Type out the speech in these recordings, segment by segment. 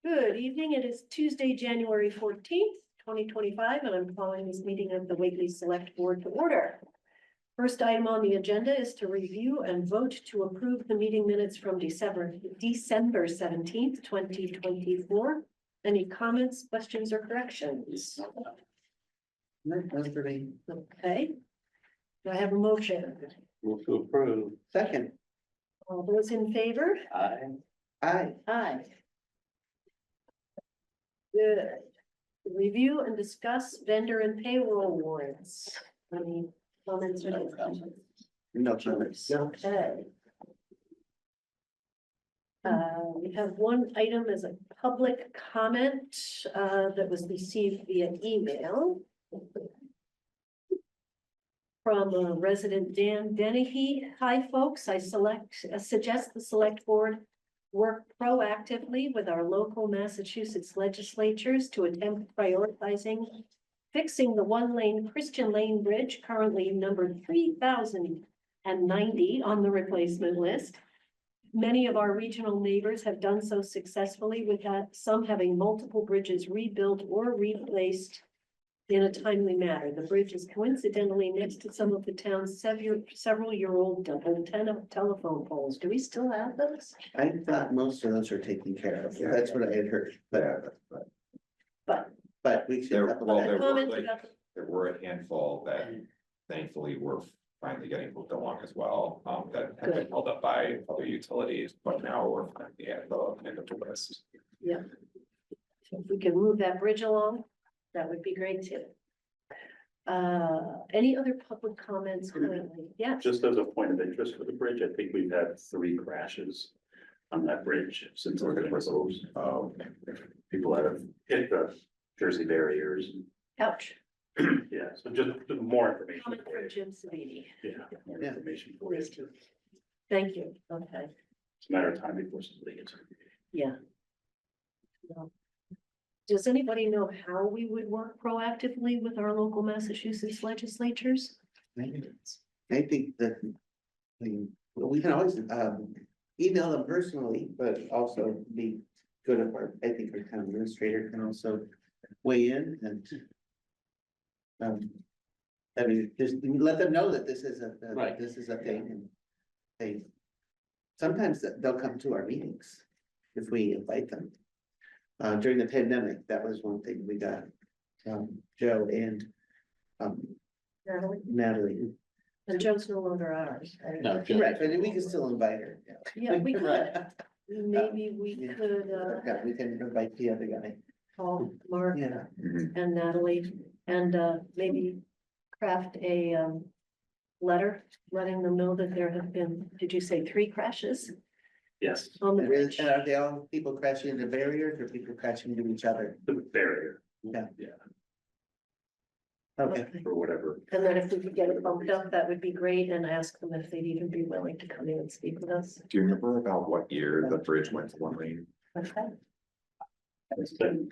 Good evening. It is Tuesday, January 14th, 2025, and I'm calling this meeting of the Whately Select Board to order. First item on the agenda is to review and vote to approve the meeting minutes from December 17th, 2024. Any comments, questions, or corrections? Okay. Do I have a motion? Move to approve. Second. All those in favor? Aye. Aye. Good. Review and discuss vendor and payroll warrants. Any comments or discussions? No comments. Okay. We have one item as a public comment that was received via email from resident Dan Dennehy. Hi, folks. I suggest the select board work proactively with our local Massachusetts legislatures to attempt prioritizing fixing the one-lane Christian Lane Bridge, currently numbered 3090 on the replacement list. Many of our regional neighbors have done so successfully, with some having multiple bridges rebuilt or replaced in a timely manner. The bridge is coincidentally next to some of the town's several-year-old double antenna telephone poles. Do we still have those? I thought most of those are taken care of. That's what I had heard, but we should. have a Well, better- there were a handful that thankfully were finally getting moved along as well, that had been held up by other utilities, but now we're finally at the end of the list. Yeah. So if we can move that bridge along, that would be great too. Any other public comments currently? Yeah. Just as a point of interest for the bridge, I think we've had 3 crashes on that bridge since it's been proposed. People that have hit the Jersey barriers. Ouch. Yeah, so just more information. Comment for from you. Jim Savini. Yeah, more Yeah. information for you. Thank you. Okay. It's a matter of time before somebody gets. Yeah. Well, does anybody know how we would work proactively with our local Massachusetts legislatures? I think that we can always email them personally, but also be good at our, I think our town administrator can also weigh in and I mean, just let them know that this is Right. this is a thing, and they sometimes they'll come to our meetings if we invite them. During the pandemic, that was one thing we got, Joe and Natalie. And Joe's no longer ours. Right? No, Right, but we can still invite her. Yeah, we Right. could. Maybe we Yeah. could Yeah, we can invite the other guy. call Mark Yeah. and Natalie and maybe craft a letter letting them know that there have been, did you say 3 crashes Yes, on the And bridge? are they all people crashing into barriers or people crashing into each other? the barrier. Yeah. Yeah, Okay. Okay. or whatever. And then if we could get it bumped up, that would be great, and ask them if they'd even be willing to come in and speak with us. Do you remember about what year the bridge went to one lane? Okay. It's been,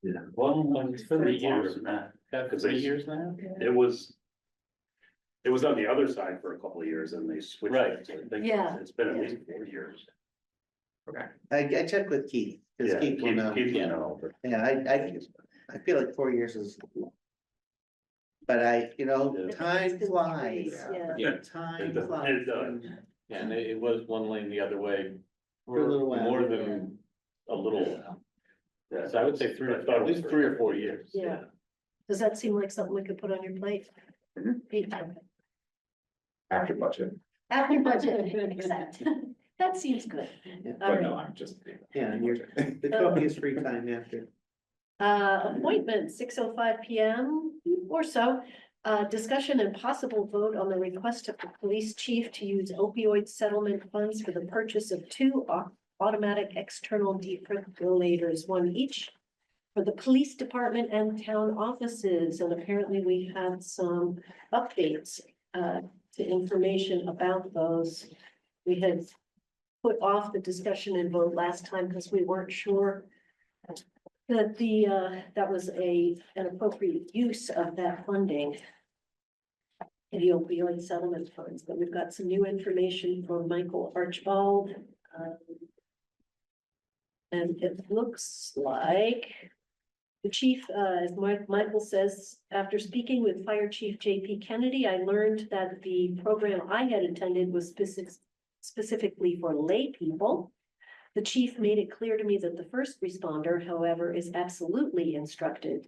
yeah. Well, it's been 3 years years now. After Because 3 years now? It was on the other side for a couple of years and they switched. Right. it. So I think Yeah. It's been at least 4 years. Okay. I checked with Keith, because Yeah, Keith will know. Keith will know, but Yeah, I feel like 4 years is. But Yeah. time It's been flies. 3, yeah. Yeah. Time It does. flies. It does. Yeah, and it was one lane the other way For a little while. more than a little while. Yeah. So I would say at least 3 or 4 years. Yeah. Does that seem like something we could put on your plate? Mhm. Pete, okay. After budget, After budget, exact. That seems good. All but no, right. I'm just. Yeah, and the copious free time after. Appointment, 6:05 PM or so. Discussion and possible vote on the request of the police chief to use opioid settlement funds for the purchase of 2 automatic external defibrillators, 1 each, for the police department and town offices. And apparently we had some updates to information about those. We had put off the discussion and vote last time because we weren't sure that that was an appropriate use of that funding. The opioid settlement funds, but we've got some new information from Michael Archibald. And it looks like the chief, as Michael says, after speaking with Fire Chief JP Kennedy, I learned that the program I had attended was specifically for lay people. The chief made it clear to me that the first responder, however, is absolutely instructed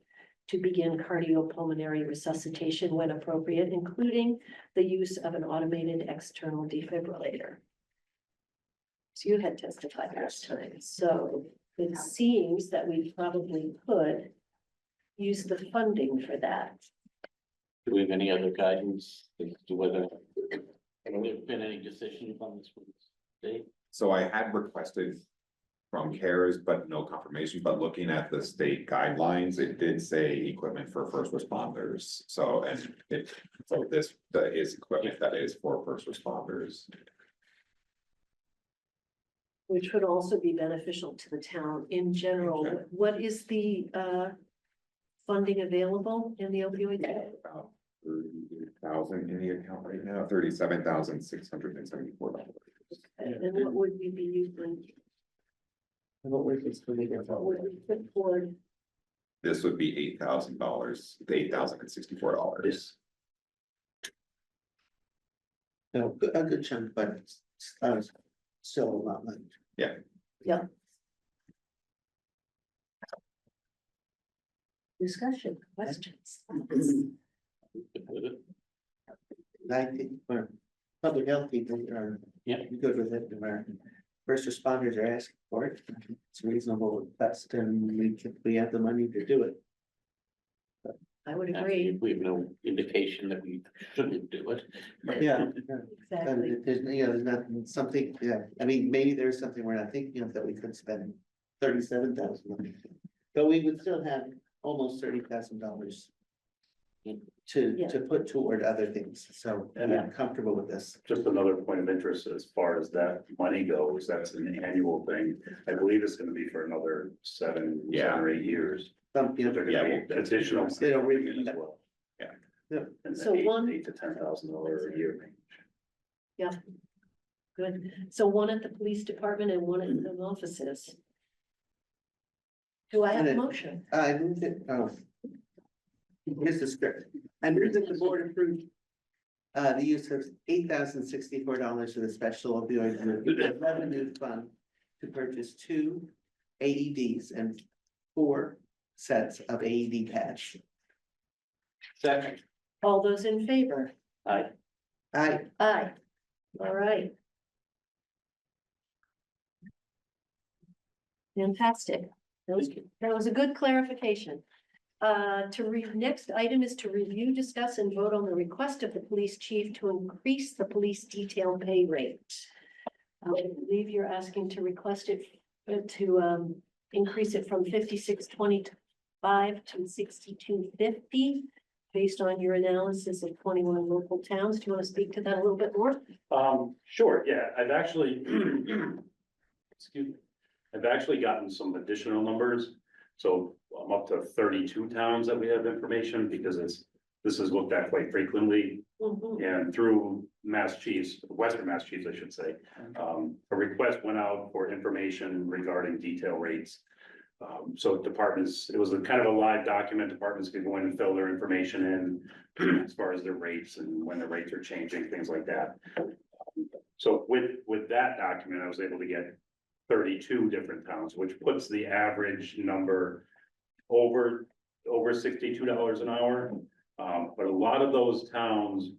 to begin cardiopulmonary resuscitation when appropriate, including the use of an automated external defibrillator. So you had testified last time, so it seems that we probably could use the funding for that. Do we have any other guidance as to whether there's been any decisions on this from the state? So I had requested from CARES, but no confirmation, but looking at the state guidelines, it did say equipment for first responders. So, and it, so this, that is equipment that is for first responders. Which would also be beneficial to the town in general. Okay. What is the funding available in the opioid? About 30,000 in the account right now, $37,674. And what would we be using? What was this for me? What would we put forward? This would be $8,000, $8,064. No, a good chunk, but still a lot left. Discussion, questions? I think for public health people are Yeah. good with it, our first responders are asking for it. It's reasonable request and we have the money to do it. I would agree, We have no indication that we shouldn't do it. Yeah. exactly. There's, there's nothing, something, yeah, I mean, maybe there's something we're not thinking of that we could spend 37,000. But we would still have almost $30,000. Yeah. To put toward other things, so And I'm comfortable with this. Just another point of interest as far as that money goes, that's an annual thing. I believe it's gonna be for another seven or 8 years. Some, you know, They're gonna be additional. They don't really- as well. Yeah. Yeah. And So $8,000 one- to $10,000 a year range. Good. So one at the police department and one at the offices. Do I have a motion? I moved it, here's the script. I moved that the board approved the use of $8,064 for the special opioid revenue fund to purchase 2 AEDs and 4 sets of AED patch. Second. All those in favor? Aye. Aye. Aye. All right. Fantastic. That was a good clarification. Next item is to review, discuss, and vote on the request of the police chief to increase the police detail pay rate. I believe you're asking to request it, to increase it from 56.25 to 62.50. Based on your analysis of 21 local towns. Do you want to speak to that a little bit more? Sure, yeah, I've actually, excuse me, I've actually gotten some additional numbers. So I'm up to 32 towns that we have information because this is looked at quite frequently. Mhm. And through Mass Chiefs, Western Mass Chiefs, I should say, a request went out for information regarding detail rates. So departments, it was a kind of a live document, departments could go in and fill their information in as far as their rates and when the rates are changing, things like that. So with that document, I was able to get 32 different towns, which puts the average number over $62 an hour. But a lot of those towns,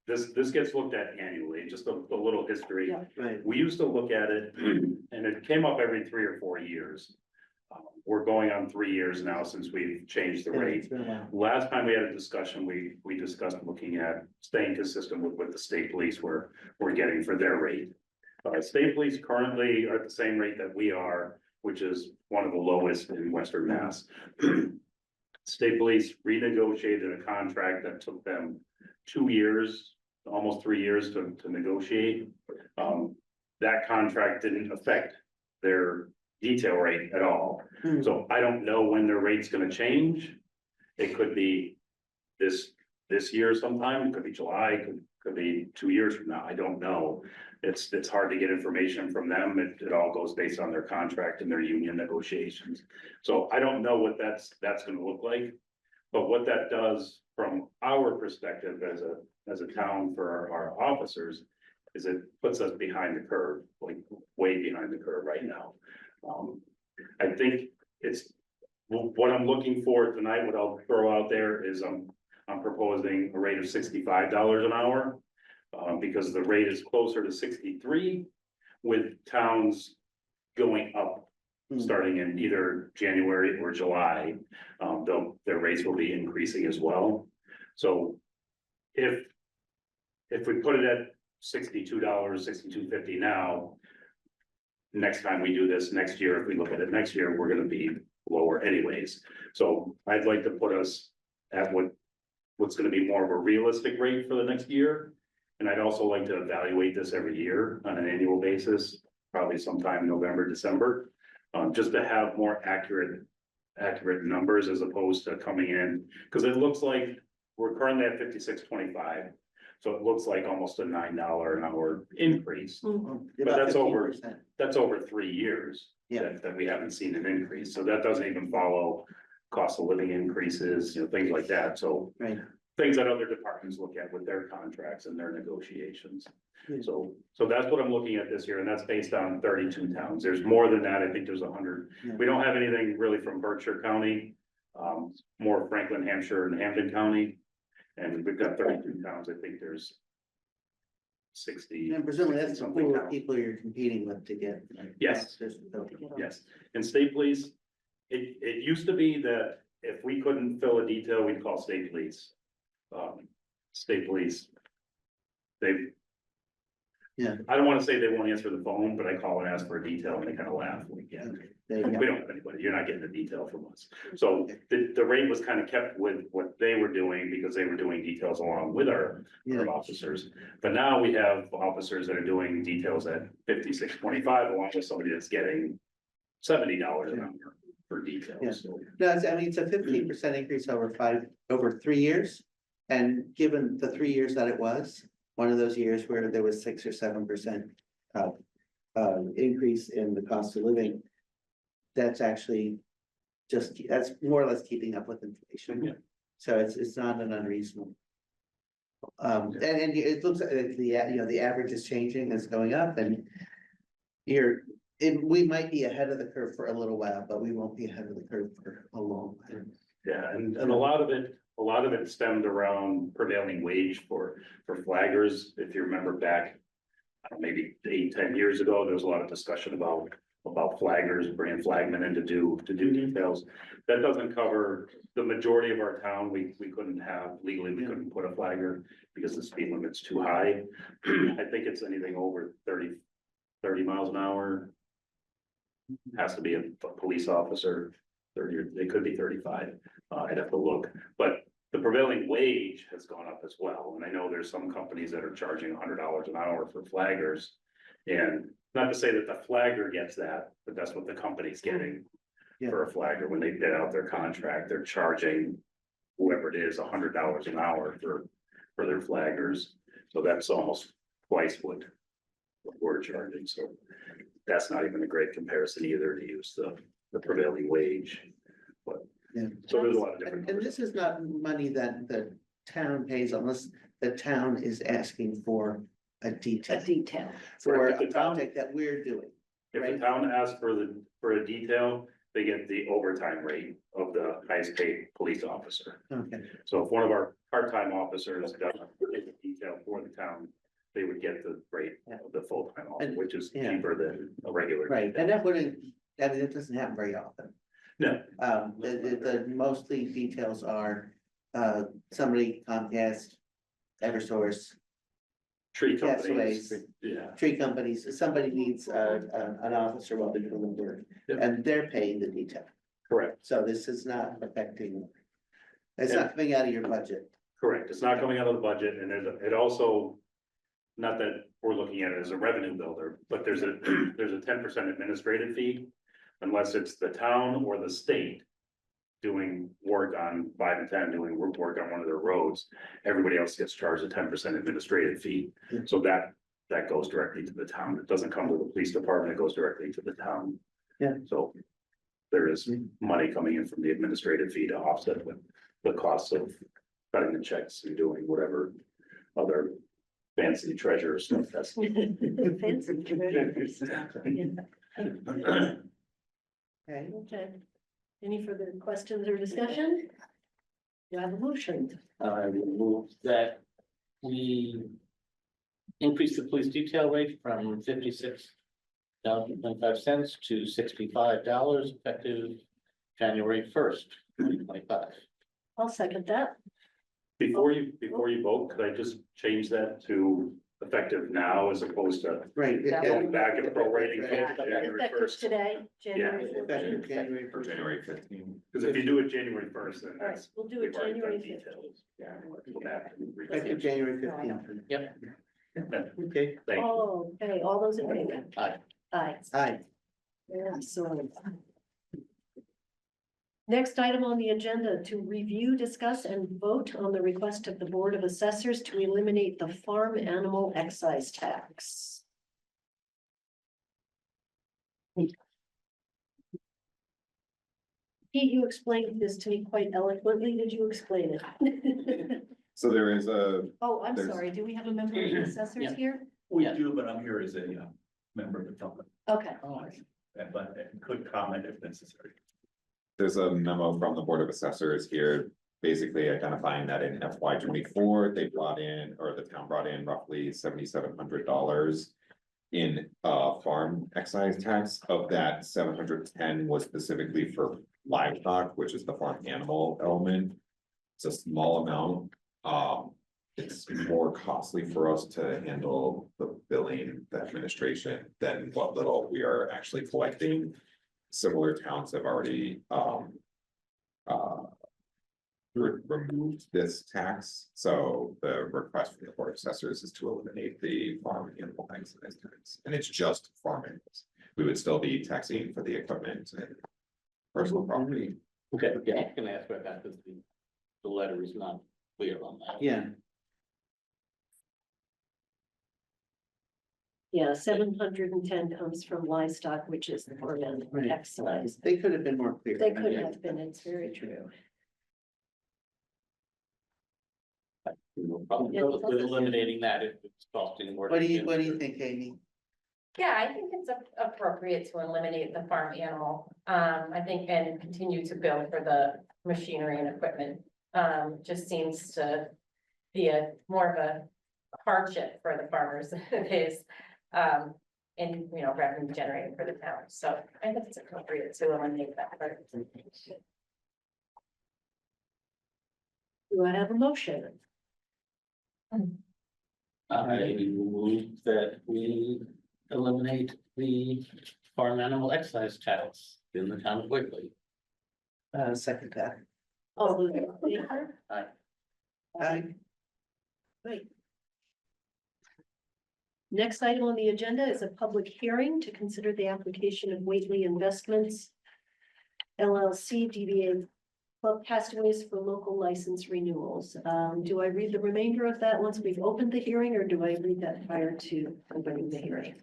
this gets looked at annually, just a little history. Yeah. Right. We used to look at it and it came up every 3 or 4 years. We're going on 3 years now since we've changed the rate. It's been a while. Last time we had a discussion, we discussed looking at staying consistent with what the state police were getting for their rate. State police currently are at the same rate that we are, which is one of the lowest in Western Mass. State police renegotiated a contract that took them 2 years, almost 3 years to negotiate. That contract didn't affect their detail rate at all. Hmm. So I don't know when their rate's gonna change. It could be this year sometime, it could be July, could be 2 years from now, I don't know. It's hard to get information from them, it all goes based on their contract and their union negotiations. So I don't know what that's gonna look like, but what that does from our perspective as a town for our officers is it puts us behind the curve, like way behind the curve right now. I think it's, what I'm looking for tonight, what I'll throw out there is I'm proposing a rate of $65 an hour. Because the rate is closer to 63 with towns going up. Starting in either January or July, their rates will be increasing as well. So if we put it at $62, $62.50 now, next time we do this next year, if we look at it next year, we're gonna be lower anyways. So I'd like to put us at what's gonna be more of a realistic rate for the next year. And I'd also like to evaluate this every year on an annual basis, probably sometime November, December. Just to have more accurate numbers as opposed to coming in, because it looks like we're currently at 56.25. So it looks like almost a $9 an hour increase, but that's over 3 years. Yeah. That we haven't seen an increase, so that doesn't even follow cost of living increases, things like that, so. Right. Things that other departments look at with their contracts and their negotiations. Yeah. So that's what I'm looking at this year, and that's based on 32 towns. There's more than that. I think there's 100. Yeah. We don't have anything really from Berkshire County, more Franklin, Hampshire and Hampden County. And we've got 32 towns. I think there's 60. And presumably that's the something pool of towns. people you're competing with to get. Yes. Yes, and state police, it used to be that if we couldn't fill a detail, we'd call state police. State police. Yeah. I don't wanna say they won't answer the phone, but I call and ask for a detail and they kind of laugh, like, yeah, There you we go. don't have anybody, you're not getting a detail from us. So the rate was kind of kept with what they were doing because they were doing details along with our Yeah. officers. But now we have officers that are doing details at 56.25 along with somebody that's getting $70 an hour for details. Yeah. So, No, it's a 15% increase over 3 years. And given the 3 years that it was, one of those years where there was 6 or 7% increase in the cost of living. That's actually that's more or less keeping up with inflation. Yeah. So it's not an unreasonable. And it looks like the average is changing, it's going up and we might be ahead of the curve for a little while, but we won't be ahead of the curve for a long time. yeah, and a lot of it stemmed around prevailing wage for flaggers. If you remember back, maybe 8-10 years ago, there was a lot of discussion about flaggers, bringing flagmen in to do details. That doesn't cover the majority of our town. We couldn't have, legally, we couldn't put a flagger because the speed limit's too high. I think it's anything over 30 miles an hour. Has to be a police officer, 30, it could be 35. I'd have to look, but the prevailing wage has gone up as well. And I know there's some companies that are charging $100 an hour for flaggers. And not to say that the flagger gets that, but that's what the company's getting for a flagger. When they bid out their contract, they're charging whoever it is $100 an hour for their flaggers. So that's almost twice what we're charging. So that's not even a great comparison either, to use the prevailing wage. But Yeah. so there's a lot of different. And numbers. this is not money that the town pays unless the town is asking for a detail. For If a the town- project that we're doing. If the right? town asks for a detail, they get the overtime rate of the highest paid police officer. Okay, So if one of our part-time officers does a detail for the town, they would get the rate of the full-time officer, which is Yeah. cheaper than a regular. right, detail. and that wouldn't, it doesn't happen very often. No, The mostly details are, somebody Comcast, Eversource, tree Yes, companies, ways. yeah, tree companies, somebody needs an officer while they're doing the work. Yeah. And they're paying the detail, correct, so this is not affecting. It's not coming out of your budget. correct. It's not coming out of the budget, and it also, not that we're looking at it as a revenue builder, but there's a 10% administrative fee. Unless it's the town or the state doing work on 5 and 10, doing work on one of their roads, everybody else gets charged a 10% administrative fee. So that goes directly to the town. It doesn't come to the police department, it goes directly to the town. Yeah. So there is money coming in from the administrative fee to offset the costs of cutting the checks and doing whatever other fancy treasure stuff that's. Fancy treasures. Okay, Okay, any further questions or discussion? Do I have a motion? I will move that we increase the police detail rate from $56.25 to $65 effective January 1st, 2025. I'll second that. Before you vote, could I just change that to effective now as opposed to right. going back and prorating Yeah, from January effective first? today, January Effective 14th. January For 1st. January 15. Because if you do it January first, then All right, that's. we'll do it we've already done January details. 15th. Yeah. Go back and Effective read. January 15th. Yep. Okay, Thank you. Oh, okay, all those in favor? Aye. Aye. aye. Excellent. Next item on the agenda, to review, discuss, and vote on the request of the Board of Assessors to eliminate the farm animal excise tax. Pete, you explained this to me quite eloquently. Did you explain it? So there is a, Oh, I'm There's- sorry. Do we have a member of the assessors Yeah. here? We Yeah. do, but I'm here as a member of the public, Okay. but could comment if necessary. there's a memo from the Board of Assessors here, basically identifying that in FY 24, they brought in, or the town brought in roughly $7,700 in farm excise tax. Of that, 710 was specifically for livestock, which is the farm animal element. It's a small amount. It's more costly for us to handle the billing, the administration, than what little we are actually collecting. Similar towns have already removed this tax, so the request from the Board of Assessors is to eliminate the farm animal excise tax, and it's just farm animals. We would still be taxing for the equipment and personal property. Okay, yeah, I can ask about that because the letter is not clear on that. Yeah, Yeah, 710 comes from livestock, which is the farm animal Right. excise. they could have been more clear. They could have been, it's very true. No problem with eliminating that if it's costing more. What do you think, Amy? Yeah, I think it's appropriate to eliminate the farm animal, I think, and continue to bill for the machinery and equipment. Just seems to be more of a hardship for the farmers than it is. And, revenue generating for the town, so I think it's appropriate to eliminate that part. Do I have a motion? I move that we eliminate the farm animal excise tax in the town of Whately. Second that. All those in favor? Aye. Great. Next item on the agenda is a public hearing to consider the application of Whately Investments LLC DBA Club Castaways for local license renewals. Do I read the remainder of that once we've opened the hearing, or do I read that prior to opening the hearing?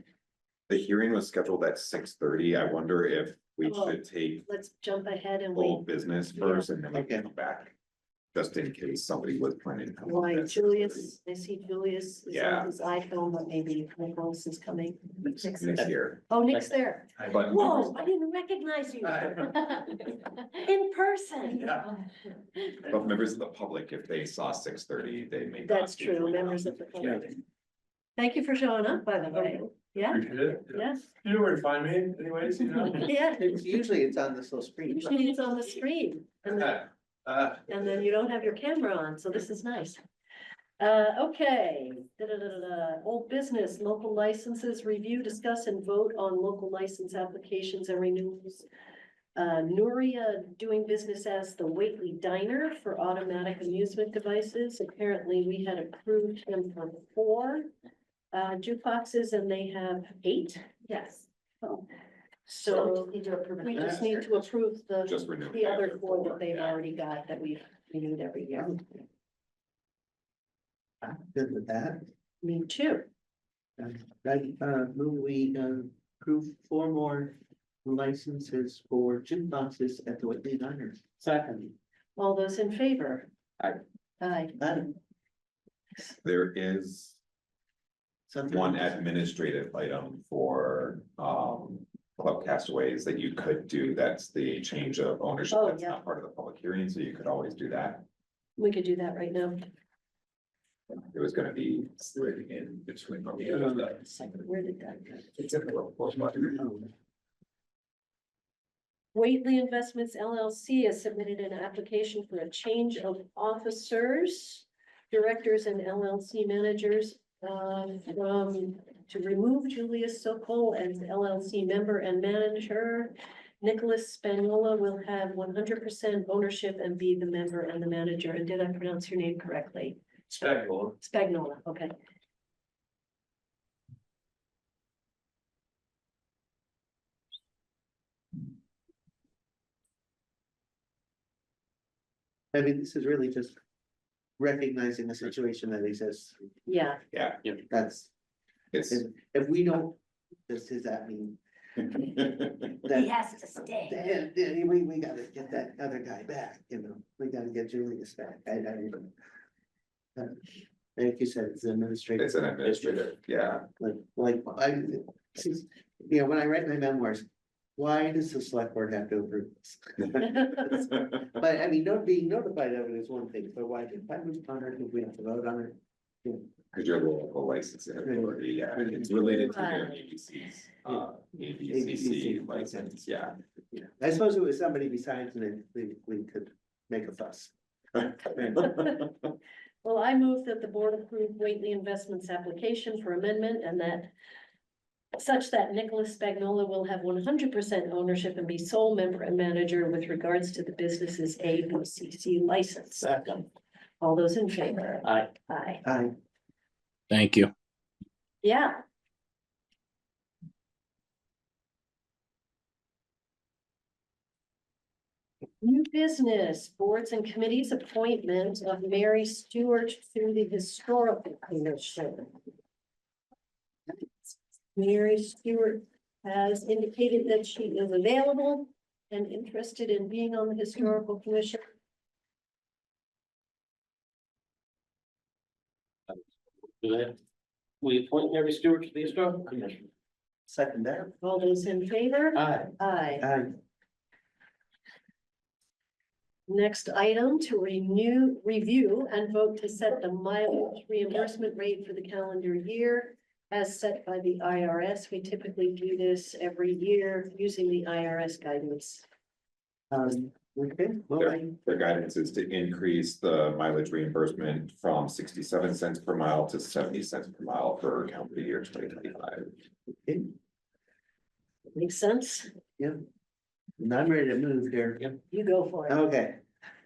The hearing was scheduled at 6:30. I wonder if we Oh. should take Let's jump ahead and wait. old business first and then we can come back. Just in case somebody was planning to come. on Why, at 6:30. Julius, I see Julius is Yeah. on his iPhone, but maybe Nicholas is coming. Nick's here, Oh, Nick's there. but Whoa, I didn't recognize you. In person. but members of the public, if they saw 6:30, they may. not That's be true, joining members us. of the public. Thank you for showing up, by the way. Yeah, Appreciate it. yes, You know where to find me anyways, yeah. Usually it's on this little screen. Usually it's on the screen and then you don't have your camera on, so this is nice. Okay, old business, local licenses, review, discuss and vote on local license applications and renewals. Nuria doing business as the Whately Diner for automatic amusement devices. Apparently, we had approved him for 4 jukeboxes and they have 8. Yes. Oh, So we just need to approve Just renew. the other after four that they've yeah. already got that we've renewed every year. I'm good with that. Me too. Move we approve 4 more licenses for jukeboxes at the Whately Diner. Second. All those in favor? Aye. Aye. There is Something. one administrative item for Club Castaways that you could do. That's the change of ownership. Oh, That's yeah. not part of the public hearing, so you could always do that. We could do that right now. It was gonna be slid in between. Where did that go? Whately Investments LLC has submitted an application for a change of officers, directors and LLC managers, to remove Julius Sokol as LLC member and manager. Nicholas Spagnola will have 100% ownership and be the member and the manager. And did I pronounce your name correctly? Spagnola, okay. I mean, this is really just recognizing the situation that exists. Yeah, That's, It's. if we don't, does that mean? he has to stay. Then we gotta get that other guy back, you know, we gotta get Julius back. Like you said, it's administrative. It's an administrative, yeah. Like, when I write my memoirs, why does the select board have to approve this? But I mean, not being notified of it is one thing, but why did I move on it if we have to vote on it? Cause you're the local licensing authority, yeah, it's related to your ABC's, ABCC license, yeah. Yeah, I suppose it was somebody besides, and then we could make a fuss. Well, I move that the board approve Whately Investments application for amendment and that such that Nicholas Spagnola will have 100% ownership and be sole member and manager with regards to the business's ABCC license. Second. All those in favor? Aye. Aye. Aye. Thank you. Yeah. New business, boards and committees, appointment of Mary Stewart to the Historical Commission. Mary Stewart has indicated that she is available and interested in being on the Historical Commission. We appoint Mary Stewart to the Historical Commission. Second that. All those in favor? Aye. Aye. Aye. Next item to review and vote to set the mileage reimbursement rate for the calendar year as set by the IRS. We typically do this every year using the IRS guidance. Okay, well, Their guidance is to increase the mileage reimbursement from 67 cents per mile to 70 cents per mile for calendar year 2025. okay, Makes sense? and I'm ready to move here. You go for it. Okay,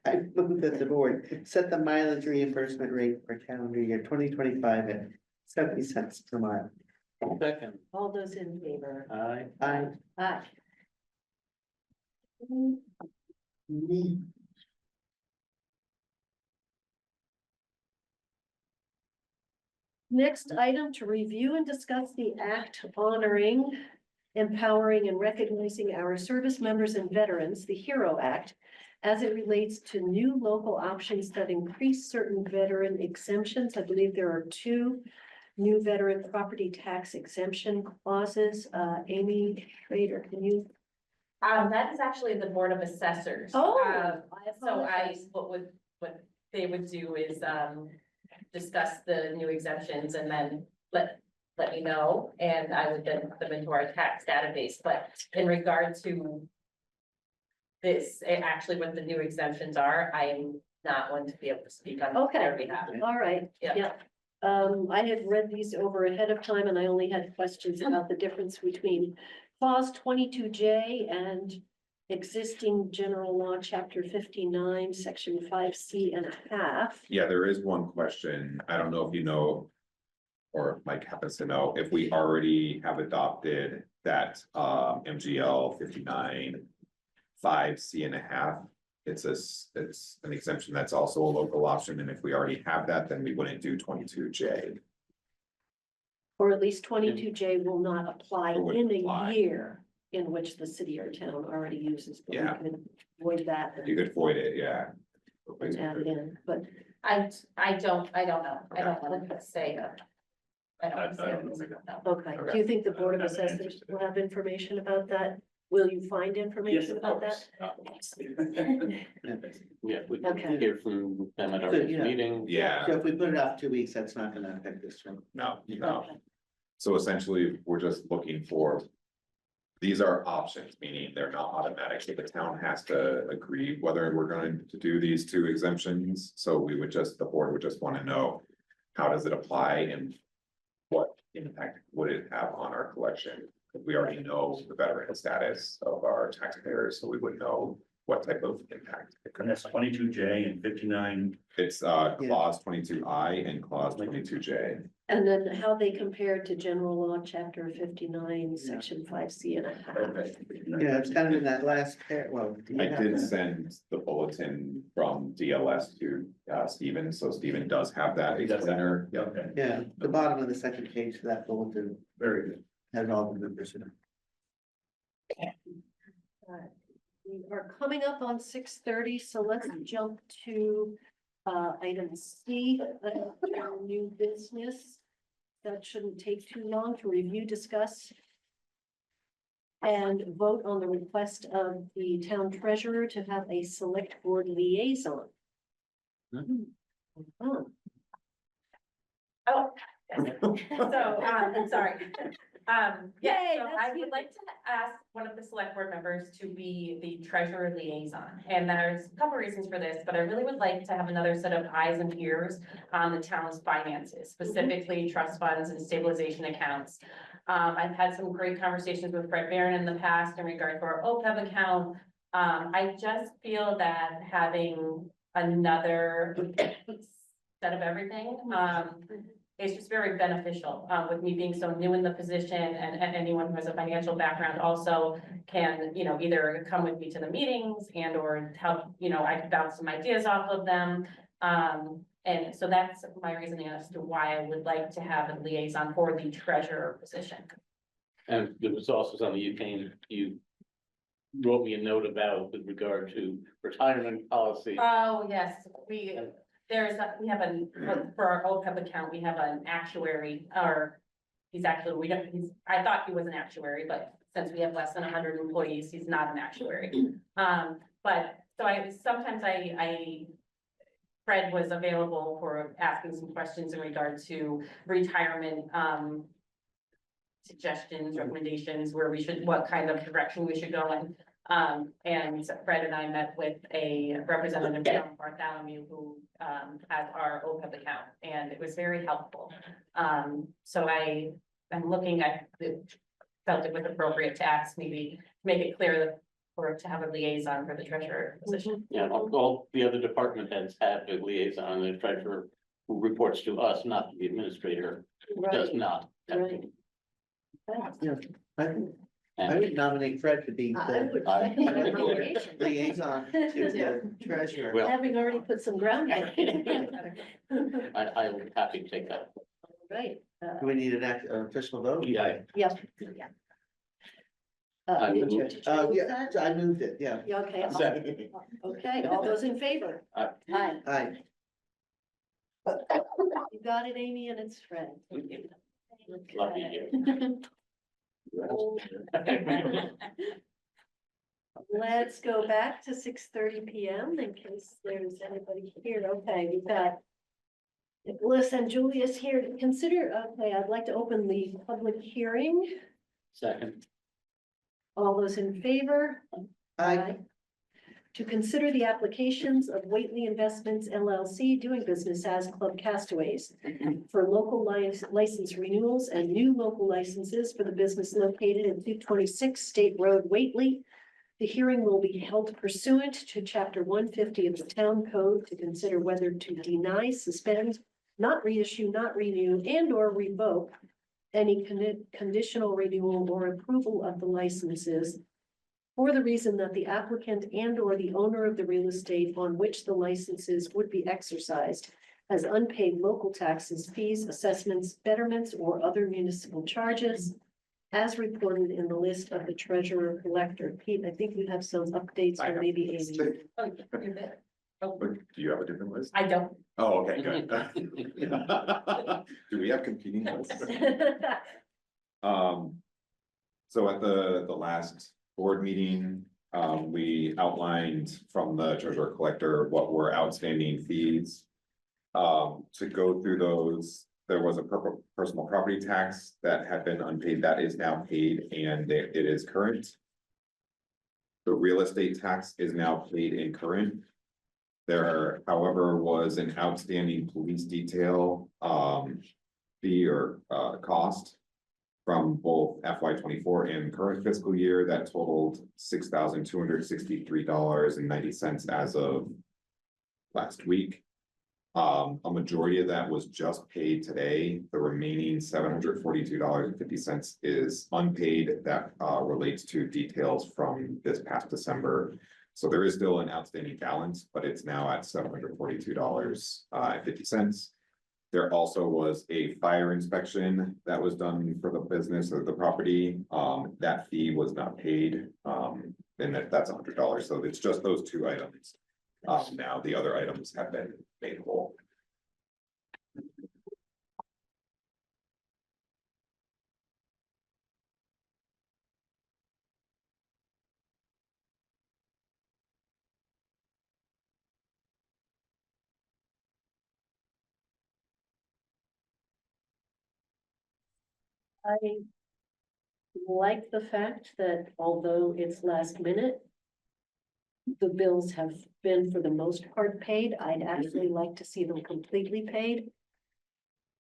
I move that the board set the mileage reimbursement rate for calendar year 2025 at 70 cents per mile. Second. All those in favor? Aye. Aye. Aye. Next item to review and discuss the act honoring, empowering and recognizing our service members and veterans, the HERO Act, as it relates to new local options that increase certain veteran exemptions. I believe there are 2 new veteran property tax exemption clauses. Amy Schrader, can you? That is actually the Board of Assessors. So what they would do is, discuss the new exemptions and then let me know, and I would then put them into our tax database, but in regard to this, actually what the new exemptions are, I am not one to be able to speak on Okay. their behalf. All right, Yeah. yeah. I had read these over ahead of time and I only had questions about the difference between clause 22J and existing general law, chapter 59, section 5C and a half. Yeah, there is one question. I don't know if you know, or Mike happens to know, if we already have adopted that MGL 59.5C1/2. It's an exemption that's also a local option, and if we already have that, then we wouldn't do 22J. Or at least 22J will not apply Or wouldn't in a apply. year in which the city or town already uses. But we Yeah. can avoid that You could void it, yeah. and add it in, but I don't know. I don't want to say. I don't wanna say I don't know. no. okay. Do you think the Board of Assessors will have information about that? Will you find information about that? Yeah, we Okay. can hear from them at our So, next yeah. meeting. Yeah, So if we put it off 2 weeks, that's not gonna affect this one. no. Okay. So essentially, we're just looking for. These are options, meaning they're not automatic, so the town has to agree whether we're going to do these 2 exemptions. So the board would just wanna know, how does it apply and what impact would it have on our collection? We already know the veteran status of our taxpayers, so we would know what type of impact. it could And that's have. 22J and 59. It's clause 22I and clause 22J. And then how they compare to general law, chapter 59, section 5C1/2. Yeah, it's kind of in that last pair, well. do you I have did that? send the bulletin from DLS to Stephen, so Stephen does have that He does have it. explainer. Yep. Okay, Yeah, the bottom of the second page of that bulletin very good. has all the numbers in it. We are coming up on 6:30, so let's jump to item C, new business. That shouldn't take too long to review, discuss, and vote on the request of the town treasurer to have a select board liaison. Mhm. Oh, Oh, so, sorry. Yeah, Yay, so that's I you. would like to ask one of the select board members to be the treasurer liaison. And there's a couple reasons for this, but I really would like to have another set of eyes and ears on the town's finances, specifically trust funds and stabilization accounts. I've had some great conversations with Fred Barron in the past in regard to our OPEB account. I just feel that having another set of everything, it's just very beneficial, with me being so new in the position, and anyone who has a financial background also can, either come with me to the meetings and or help, I can bounce some ideas off of them. And so that's my reasoning as to why I would like to have a liaison for the treasurer position. And there was also something you wrote me a note about with regard to retirement policy. Oh, yes, we have for our OPEB account, we have an actuary, or he's actually, I thought he was an actuary, but since we have less than 100 employees, he's not an actuary. But so sometimes Fred was available for asking some questions in regard to retirement, suggestions, recommendations, what kind of direction we should go in. And Fred and I met with a representative from Bartholomew who has our OPEB account, and it was very helpful. So I'm looking at, felt it was appropriate to ask, maybe make it clear or to have a liaison for the treasurer position. Yeah, all the other department heads have a liaison, the treasurer who reports to us, not the administrator, does right. not. Right. Yeah, I And would nominate Fred to be I the would second that nomination. liaison to the treasurer. Well- Having already put some groundwork. I will be happy to take that. Right. Do we need an official vote? Yeah. Yep. I Did you moved. change Yeah, that? I moved it, yeah. Yeah, okay, Second. okay, all those in favor? Aye. Aye. Aye. You got it, Amy, and it's Fred. Lucky Okay. Let's go back to 6:30 PM in case there's anybody here. Okay, we've got Nicholas and Julius here to consider. Okay, I'd like to open the public hearing. Second. All those in favor? Aye. To consider the applications of Whately Investments LLC doing business as Club Castaways for local license renewals and new local licenses for the business located at 226 State Road, Whately. The hearing will be held pursuant to chapter 150 of the town code to consider whether to deny, suspend, not reissue, not renew, and or revoke any conditional renewal or approval of the licenses for the reason that the applicant and or the owner of the real estate on which the licenses would be exercised has unpaid local taxes, fees, assessments, betterments, or other municipal charges as reported in the list of the treasurer collector. Pete, I think you have some updates, I or have maybe this Amy. too. Oh, you're good. Oh, But do you have a different list? I don't. Oh, okay, good. Do we have competing lists? So at the last board meeting, we outlined from the treasurer collector what were outstanding fees. To go through those, there was a personal property tax that had been unpaid, that is now paid, and it is current. The real estate tax is now paid and current. There, however, was an outstanding police detail, fee or, cost from both FY 24 and current fiscal year that totaled $6,263.90 as of last week. A majority of that was just paid today. The remaining $742.50 is unpaid. That relates to details from this past December. So there is still an outstanding balance, but it's now at $742.50. There also was a fire inspection that was done for the business or the property. That fee was not paid. And that's $100. So it's just those two items. Now the other items have been made whole. I like the fact that although it's last minute, the bills have been for the most part paid. I'd actually like to see them completely paid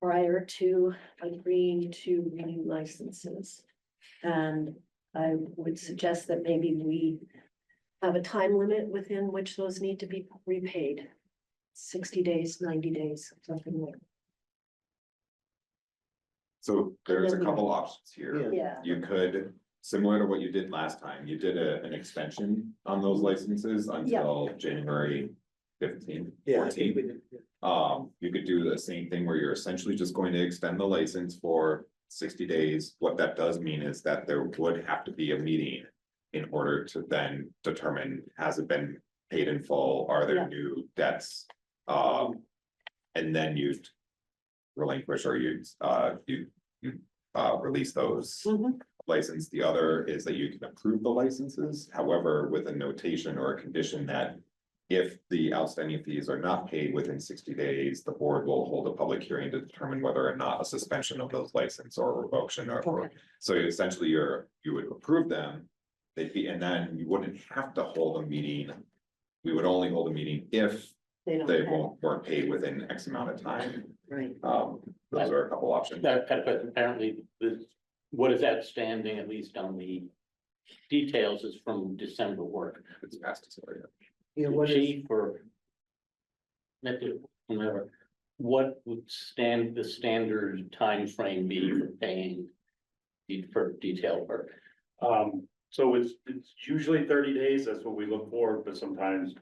prior to agreeing to renew licenses. And I would suggest that maybe we have a time limit within which those need to be repaid. 60 days, 90 days, something like, So there's a couple options here. yeah. You could, similar to what you did last time, you did an extension on those licenses until January 15th, 14th. You could do the same thing where you're essentially just going to extend the license for 60 days. What that does mean is that there would have to be a meeting in order to then determine, has it been paid in full? Are there new debts? And then you relinquish or you release those license. The other is that you can approve the licenses, however, with a notation or a condition that if the outstanding fees are not paid within 60 days, the board will hold a public hearing to determine whether or not a suspension of those license or revocation or. So essentially you would approve them, they'd be, and then you wouldn't have to hold a meeting. We would only hold a meeting if They don't they have, weren't paid within X amount of time. right. Those are a couple options. But apparently, what is outstanding, at least on the details, is from December work. It's past December. You know, what is, Chief or whomever, what would the standard time frame be for paying for detail work? So it's usually 30 days, that's what we look for, but sometimes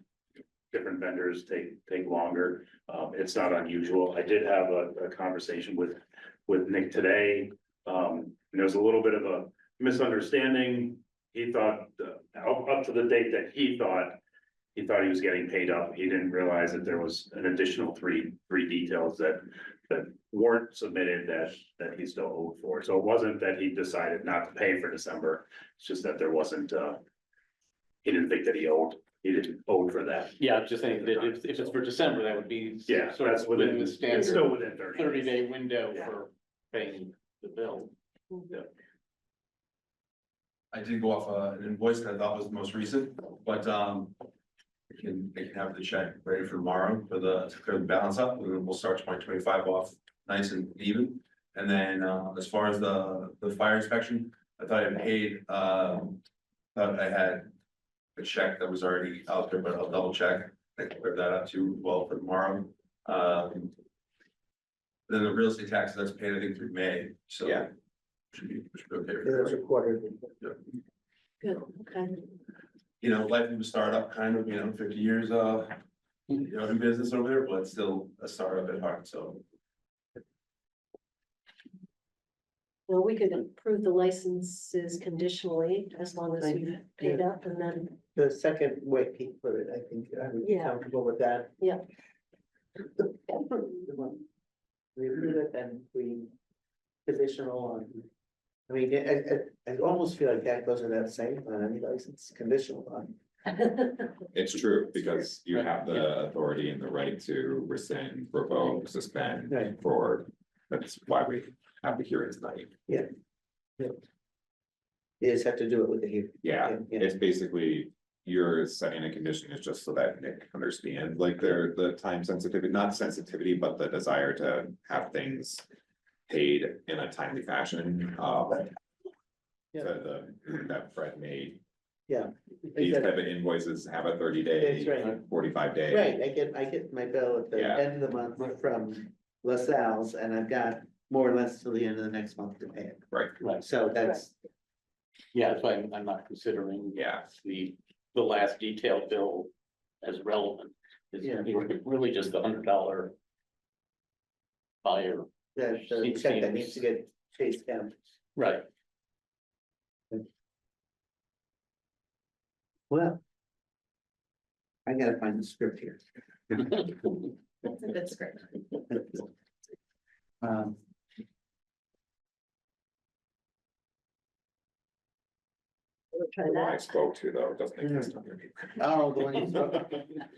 different vendors take longer. It's not unusual. I did have a conversation with Nick today. There was a little bit of a misunderstanding. He thought, up to the date that he thought he was getting paid up. He didn't realize that there was an additional three details that weren't submitted that he still owed for. So it wasn't that he decided not to pay for December. It's just that there wasn't, he didn't think that he didn't owe for that. Yeah, I'm just saying that if it's for December, that would be Yeah, sort that's of within the it's standard still within 30 days. 30-day window Yeah. for paying the bill. I did go off an invoice that I thought was the most recent, but we can have the check ready for tomorrow to clear the balance up, and then we'll start 2025 off nice and even. And then as far as the fire inspection, I thought I paid, thought I had a check that was already out there, but I'll double check. I can clear that up too, well, for tomorrow. Then the real estate taxes, that's paid, I think, through May, so. Yeah. Should be okay. There's a quarter. Good, okay. You know, life of a startup, kind of, 50 years, in business over there, but still a startup at heart, so. Well, we could approve the licenses conditionally as long as we've paid up and then, The second way Pete put it, I think I would be Yeah. comfortable with that. Yeah. We approve it, then we conditional on. I mean, I almost feel like that goes without saying on any license, conditional on. It's true, because you have the authority and the right to rescind, revoke, suspend Right. for, that's why we have the hearing tonight. You just have to do it with the hearing. Yeah, Yeah. it's basically, you're setting a condition, it's just so that Nick understands, like, the time sensitivity, not sensitivity, but the desire to have things paid in a timely fashion, Yeah. that Fred made. Yeah. These type of invoices have a 30-day, That's right. 45-day. Right, I get my bill at the Yeah. end of the month from LaSalle's, and I've got more or less till the end of the next month to pay it. Right, Right, So that's, yeah, that's why I'm not considering yeah, the last detailed bill as relevant. It's Yeah. really just the $100 buyer. the check that needs to get chased down. Right. Well. I gotta find the script here. That's a good script. Um, We'll try the one I that. spoke to though, doesn't exist on your paper. Oh, the one you spoke.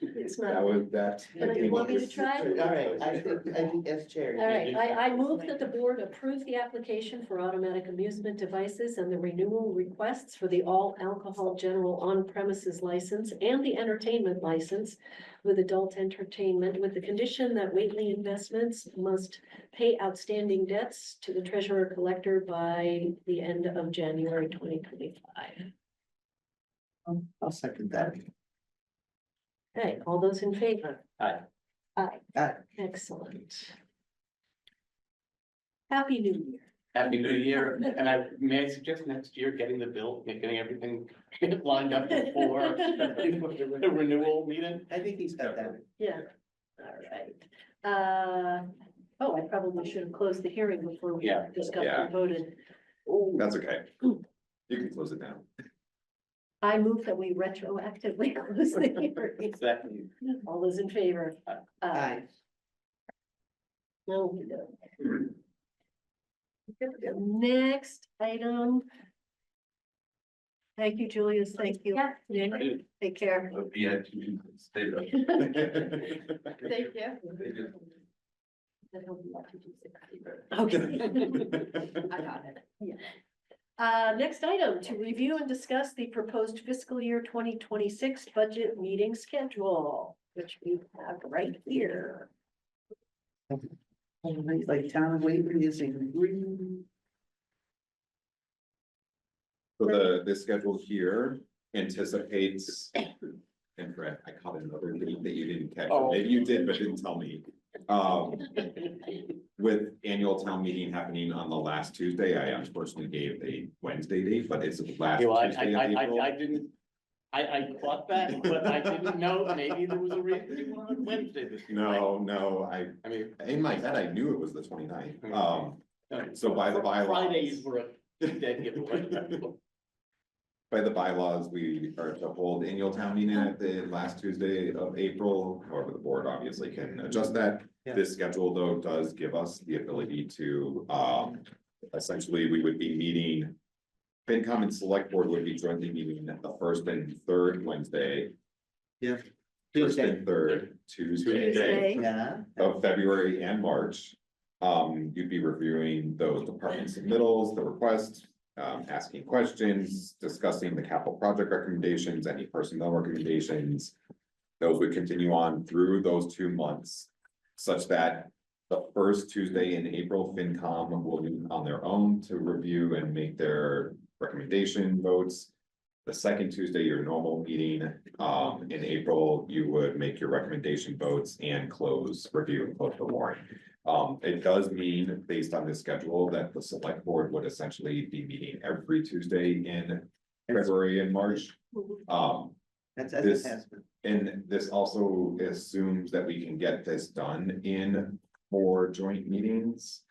It's That not. was that. You want me to try? All right, I think as chair. All right, I move that the board approve the application for automatic amusement devices and the renewal requests for the all alcohol general on premises license and the entertainment license with adult entertainment, with the condition that Whately Investments must pay outstanding debts to the treasurer collector by the end of January 2025. I'll second that. Okay, all those in favor? Aye. Aye. Aye. Excellent. Happy New Year. Happy New Year, and may I suggest next year getting the bill, getting everything lined up before the renewal meeting? I think he's got that. Yeah, all right. Oh, I probably should have closed the hearing before we Yeah. discussed Yeah. and voted. That's okay. You can close it down. I move that we retroactively close the hearing. Exactly. All those in favor? Aye. No, we don't. Next item. Thank you, Julius. Thank you. Yeah. Nick, take care. Yeah. Stay there. Thank you. Okay. I got it. Yeah. Next item, to review and discuss the proposed fiscal year 2026 budget meeting schedule, which we have right here. Like town of Whately is in green. So the schedule here anticipates, and Fred, I caught another date that you didn't catch, Oh. maybe you did, but didn't tell me. With annual town meeting happening on the last Tuesday, I unfortunately gave a Wednesday date, but it's the last Yeah, well, Tuesday of April. I didn't, I caught that, but I didn't know, maybe there was a reason you wanted Wednesday this year. No, I mean. in my head, I knew it was the 29th. So by the bylaws. Fridays were a dead giveaway. By the bylaws, we are to hold annual town meeting at the last Tuesday of April, however, the board obviously can adjust that. Yeah. This schedule, though, does give us the ability to, essentially, we would be meeting. FinCom and Select Board would be jointly meeting at the first and third Wednesday. Yeah. First Tuesday. and third Tuesday Tuesday. Yeah. of February and March. You'd be reviewing those department submittals, the requests, asking questions, discussing the capital project recommendations, any personnel recommendations. Those would continue on through those 2 months, such that the first Tuesday in April, FinCom will meet on their own to review and make their recommendation votes. The second Tuesday, your normal meeting, in April, you would make your recommendation votes and review and close the warrant. It does mean, based on the schedule, that the select board would essentially be meeting every Tuesday in February and March. That's This- it has been. And this also assumes that we can get this done in 4 joint meetings.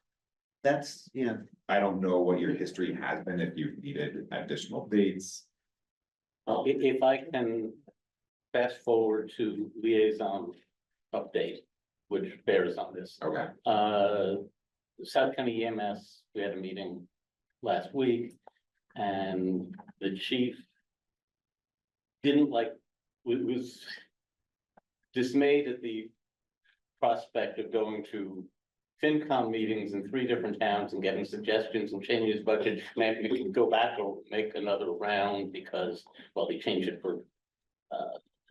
That's, yeah, I don't know what your history has been, if you've needed additional dates. If I can fast forward to liaison update, which bears on this. Okay, South County EMS, we had a meeting last week, and the chief didn't like, was dismayed at the prospect of going to FinCom meetings in 3 different towns and getting suggestions and changing his budget. Maybe we can go back or make another round because, well, he changed it for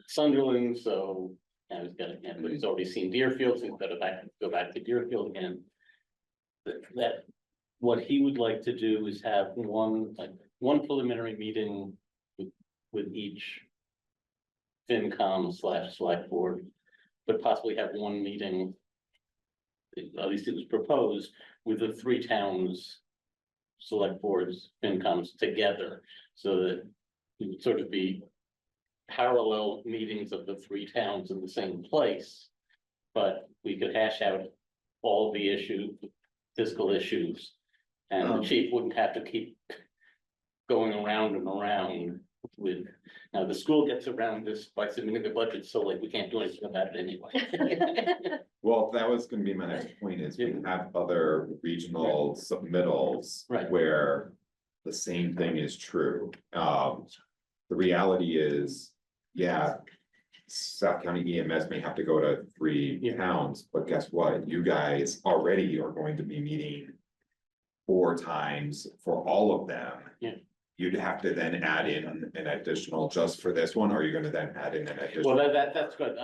Sunderland, so now he's got, again, but he's already seen Deerfield, so he's got to go back to Deerfield again. That, what he would like to do is have one preliminary meeting with each FinCom / select board, but possibly have one meeting, at least it was proposed, with the 3 towns, select boards, FinComs together, so that it would sort of be parallel meetings of the 3 towns in the same place. But we could hash out all the fiscal issues, and the chief wouldn't have to keep going around and around with, now the school gets around this by submitting the budget, so like, we can't do anything about it anyway. well, that was gonna be my next point, is we have other regional submittals. Right. Where the same thing is true. The reality is, yeah. South County EMS may have to go to 3 Yeah. towns, but guess what? You guys already are going to be meeting 4 times for all of them. Yeah. You'd have to then add in an additional just for this one, or you're gonna then add in an additional? Well, that's good,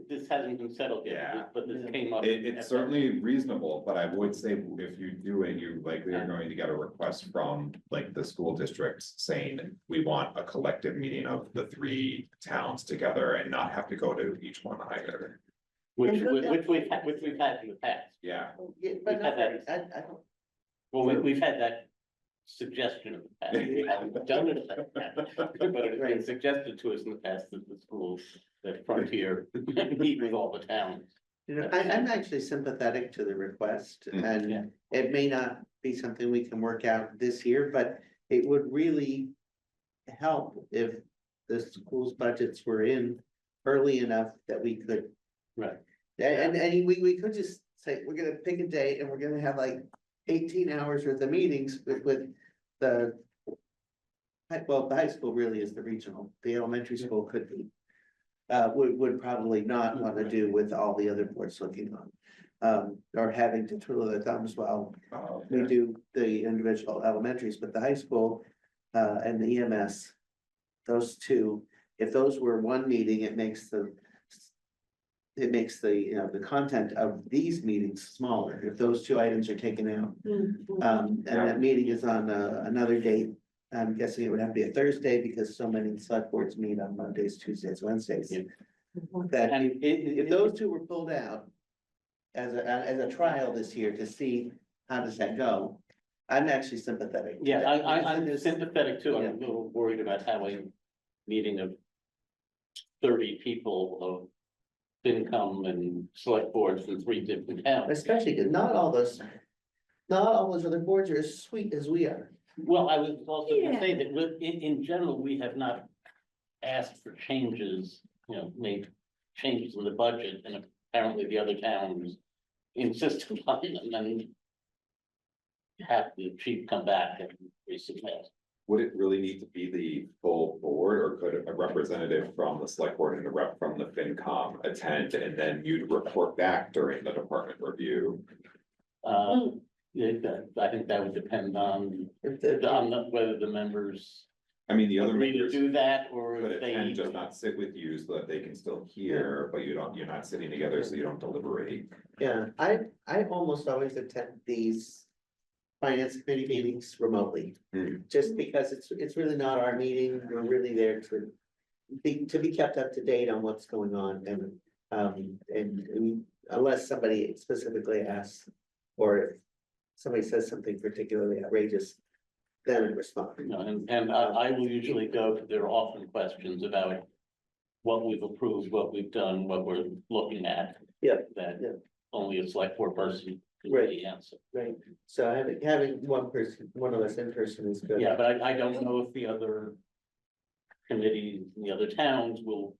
this hasn't been settled yet, Yeah. but this came up. It's certainly reasonable, but I would say if you do it, you likely are going to get a request from like the school districts saying, we want a collective meeting of the 3 towns together and not have to go to each one either. Which we've had in the past. Yeah, yeah, but We've had not, that. I don't, Well, we've had that suggestion in the past. We haven't done it, but it's been suggested to us in the past that the schools, that Frontier meet with all the towns. you know, I'm actually sympathetic to the request, Mm. and Yeah. it may not be something we can work out this year, but it would really help if the school's budgets were in early enough that we could. Right. And we could just say, we're gonna pick a date and we're gonna have like 18 hours worth of meetings with the. Well, the high school really is the regional, the elementary school could be. Would probably not wanna do with all the other boards looking on. Or having to twiddle their thumbs while we do the individual elementaries, but the high school, and the EMS. Those 2, if those were one meeting, it makes the, you know, the content of these meetings smaller, if those 2 items are taken out. And that meeting is on another date. I'm guessing it would have to be a Thursday because so many select boards meet on Mondays, Tuesdays, Wednesdays. Yeah. That And if those 2 were pulled out as a trial this year to see how does that go, I'm actually sympathetic. Yeah, I'm This- sympathetic too. I'm Yeah. a little worried about having a meeting of 30 people of FinCom and select boards from 3 different towns. Especially because not all those other boards are as sweet as we are. Well, I was also gonna say that in general, we have not asked for changes, made changes in the budget, and apparently the other towns insist upon them and have the chief come back and resubmit. would it really need to be the full board, or could a representative from the select board and a rep from the FinCom attend, and then you'd report back during the department review? I think that would depend on, If the- whether the members I mean, the other agree to members do that, or could if they. attend, just not sit with you so that they can still hear, but you're not sitting together, so you don't deliberate. Yeah, I almost always attend these finance committee meetings remotely. Just because it's really not our meeting, we're really there to be kept up to date on what's going on, and unless somebody specifically asks, or if somebody says something particularly outrageous, then I respond. You know, and I will usually go, there are often questions about what we've approved, what we've done, what we're looking at. Yeah, That yeah. only a select board person can Right. really answer. Right, so having one person, one of us in person is good. Yeah, but I don't know if the other committees, in the other towns will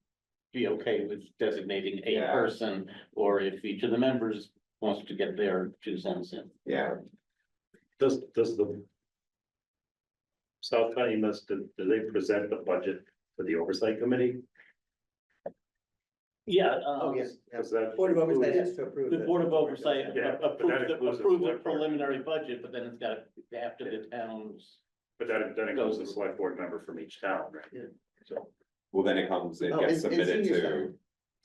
be okay with designating a Yeah. person, or if each of the members wants to get their 2 cents in. Yeah, Does the South County do they present the budget to the oversight committee? Yeah. Oh, yes, yeah. Does that? Board of Oversight has to approve. The it. Board of Oversight Yeah, but that includes the approves the select board. preliminary budget, but then it's got, after the towns. But that includes the select board member from each town, right? Yeah. So, well, then it comes, it Oh, gets and submitted senior to center.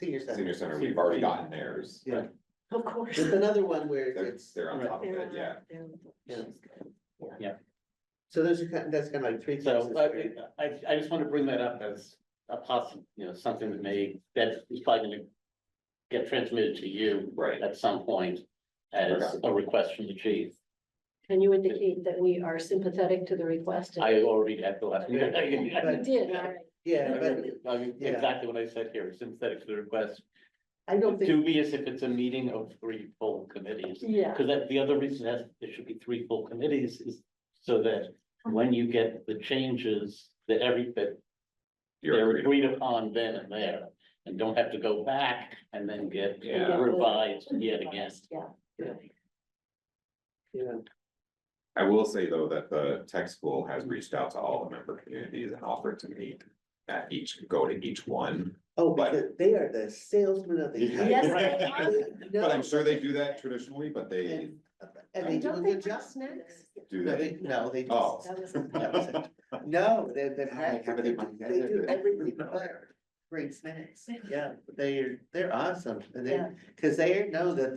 Senior center. senior center, we've already gotten theirs. Yeah, Of course. there's another one where They're, it's, they're on top of it, yeah. so those are that's kind of like three. So pieces. I just want to bring that up as a possible, something that is probably gonna get transmitted to you Right. at some point as a request from the chief. Can you indicate that we are sympathetic to the request? I already had the last. You did, all right. Yeah, but yeah. Exactly what I said here, sympathetic to the request. I don't think, Do me as if it's a meeting of 3 full committees. Yeah. Because that, the other reason that there should be 3 full committees is so that when you get the changes that that You're they're agreed. agreed upon then and there, and don't have to go back and then get Yeah. revised yet again. Yeah. yeah, I will say though that the tech school has reached out to all the member communities and offered to meet at go to each one. oh, But- but they are the salesmen of the. year. Yes, they are. But I'm sure they do that traditionally, but they And and they do a Don't they good bring job. snacks? do No, that. no, they. Oh. That was- that was it. No, they're Hi, how are they you? do everything but great snacks, yeah, they're awesome, and they, Yeah. cause they know that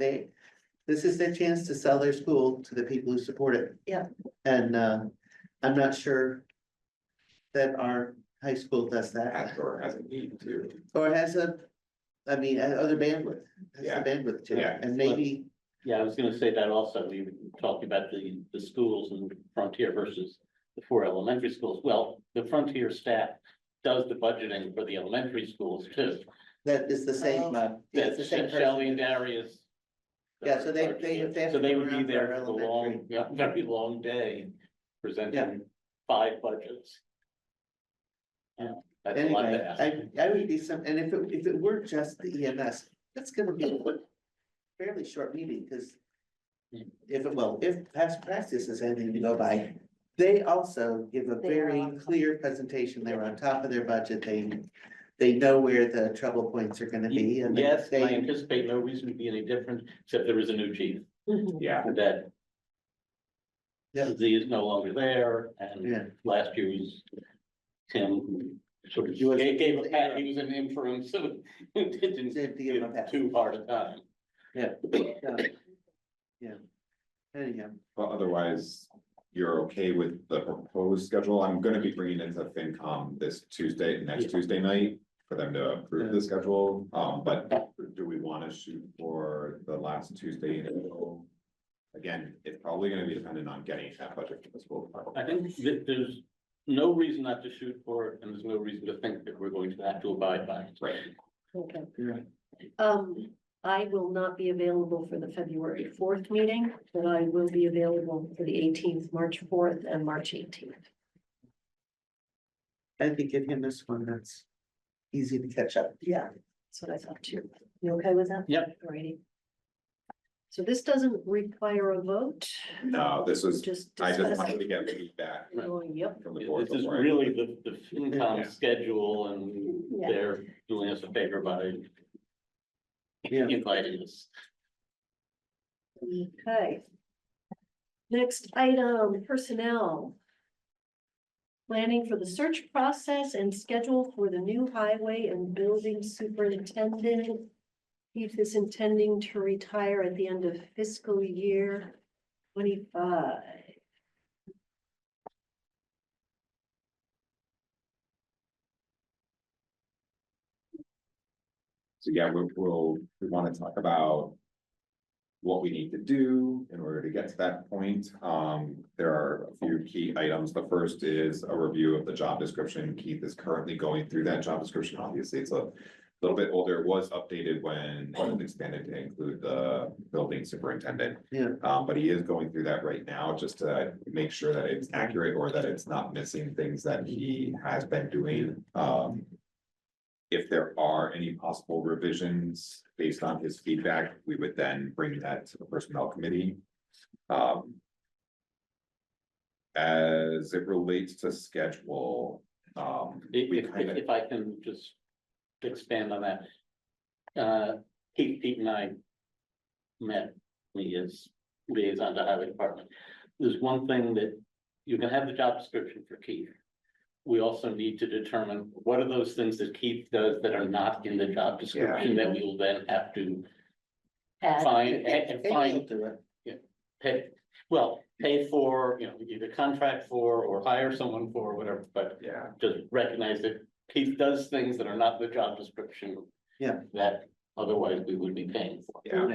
this is their chance to sell their school to the people who support it. Yeah. And, I'm not sure that our high school does that, Or has a need to. or has other bandwidth, has Yeah. the bandwidth to, Yeah. and maybe, Yeah, I was gonna say that also, we were talking about the schools and Frontier versus the 4 elementary schools. Well, the Frontier staff does the budgeting for the elementary schools too. that is the same, yeah, it's the same Shelley and person. Darius. Yeah, so they have So to they go would be around there for for the elementary. very long day, presenting 5 budgets. Yeah, that's a lot to Anyway, ask. I would be and if it were just the EMS, that's gonna be a fairly short meeting, because if past practice is anything to go by, they also give a They very are. clear presentation. They're on top of their budget. They know where the trouble points are gonna be, and Yes, I they, anticipate no reason to be any different, except there is a new chief, Mhm. Yeah, that Yeah. Z is no longer there, Yeah. and last year was Tim, who sort of He was- gave a pat, he was an interim, so it didn't Did give him a give pass. too hard a time. yeah. Anyhow, but otherwise, you're okay with the proposed schedule? I'm gonna be bringing it to FinCom this next Tuesday night for them to approve the schedule. But do we wanna shoot for the last Tuesday in April? Again, it's probably gonna be dependent on getting that budget from the school department. I think that there's no reason not to shoot for it, and there's no reason to think that we're going to have to abide by it. Right. Okay. Yeah. I will not be available for the February 4th meeting, but I will be available for the 18th, March 4th and March 18th. I think give him this one, that's easy to catch up. Yeah, that's what I thought too. You okay with that? Yep. Alrighty. So this doesn't require a vote, No, this was, just. I just discuss wanted to it. get feedback Going, Yep, from the board. This is before I- really the FinCom Yeah. schedule, and Yeah. they're doing us a favor by Yeah. inviting us. okay. Next item, personnel. Planning for the search process and schedule for the new highway and building superintendent. Keith is intending to retire at the end of fiscal year 25. So yeah, we want to talk about what we need to do in order to get to that point. There are a few key items. The first is a review of the job description. Keith is currently going through that job description. Obviously, it's a little bit older. It was updated when it was expanded to include the building superintendent. Yeah. But he is going through that right now just to make sure that it's accurate or that it's not missing things that he has been doing. If there are any possible revisions based on his feedback, we would then bring that to the personnel committee. As it relates to schedule, we kind of, If I can just expand on that. Pete and I met me as liaison to highway department. There's one thing that you can have the job description for Keith. We also need to determine what are those things that Keith does that are not in the job description that we will then have to find and find. Pay, well, pay for, either contract for or hire someone for, whatever, but yeah, just recognize that Keith does things that are not the job description. Yeah. That otherwise we would be paying for. yeah.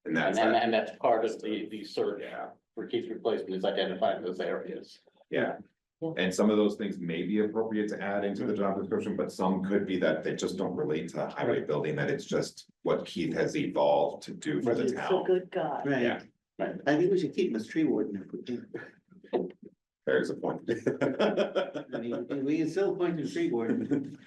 And that's, And that's part of the search yeah, for Keith's replacement is identifying those areas. yeah. And some of those things may be appropriate to add into the job description, but some could be that they just don't relate to highway building, that it's just what Keith has evolved to do for the He's a town. good guy. Right, Yeah, I think we should keep him as tree warden if we can. there's a point. I mean, we can still appoint him tree warden.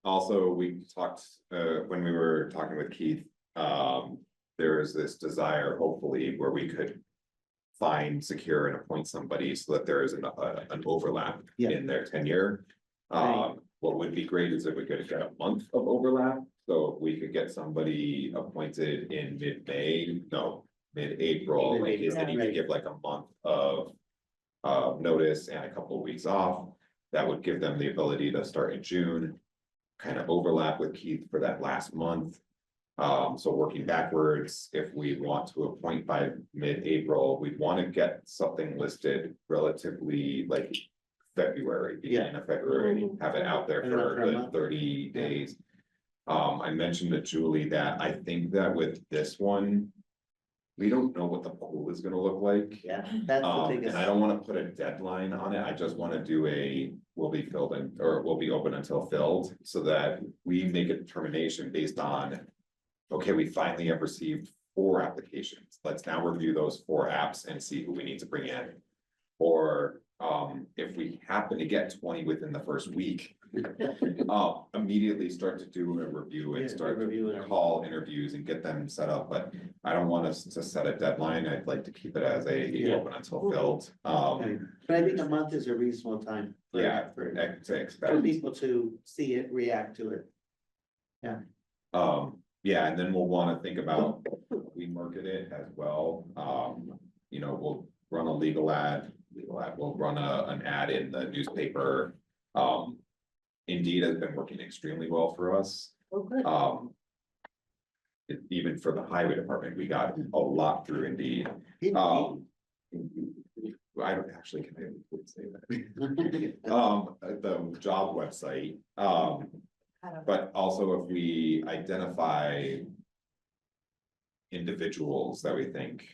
Also, we talked, when we were talking with Keith, there is this desire, hopefully, where we could find, secure and appoint somebody so that there is an overlap Yeah. in their tenure. Right. What would be great is if we could get a month of overlap, so if we could get somebody appointed in mid-May, no, mid-April, like, is that you could give like a month of notice and a couple of weeks off, that would give them the ability to start in June, kind of overlap with Keith for that last month. So working backwards, if we want to appoint by mid-April, we'd want to get something listed relatively like February, beginning of February, have it out there And not for for a the month. 30 days. I mentioned to Julie that I think that with this one, we don't know what the pool is gonna look like. Yeah, that's the And biggest. I don't wanna put a deadline on it, I just wanna do will be filled in, or will be open until filled, so that we make a determination based on. Okay, we finally have received 4 applications, let's now review those 4 apps and see who we need to bring in. Or, if we happen to get 20 within the first week. Immediately start to do a review and Yeah, start review to it. call interviews and get them set up, but I don't want us to set a deadline, I'd like to keep it as Yeah. open until filled. Right. But I think a month is a reasonable time. Yeah, For to expect. for people to see it, react to it. Yeah, and then we'll wanna think about, we market it as well, we'll run a legal ad, we'll run an ad in the newspaper. Indeed has been working extremely well for us, Oh, good. even for the highway department, we got a lot through Indeed. I don't actually, can I would say that, the job website, but also if we identify individuals that we think,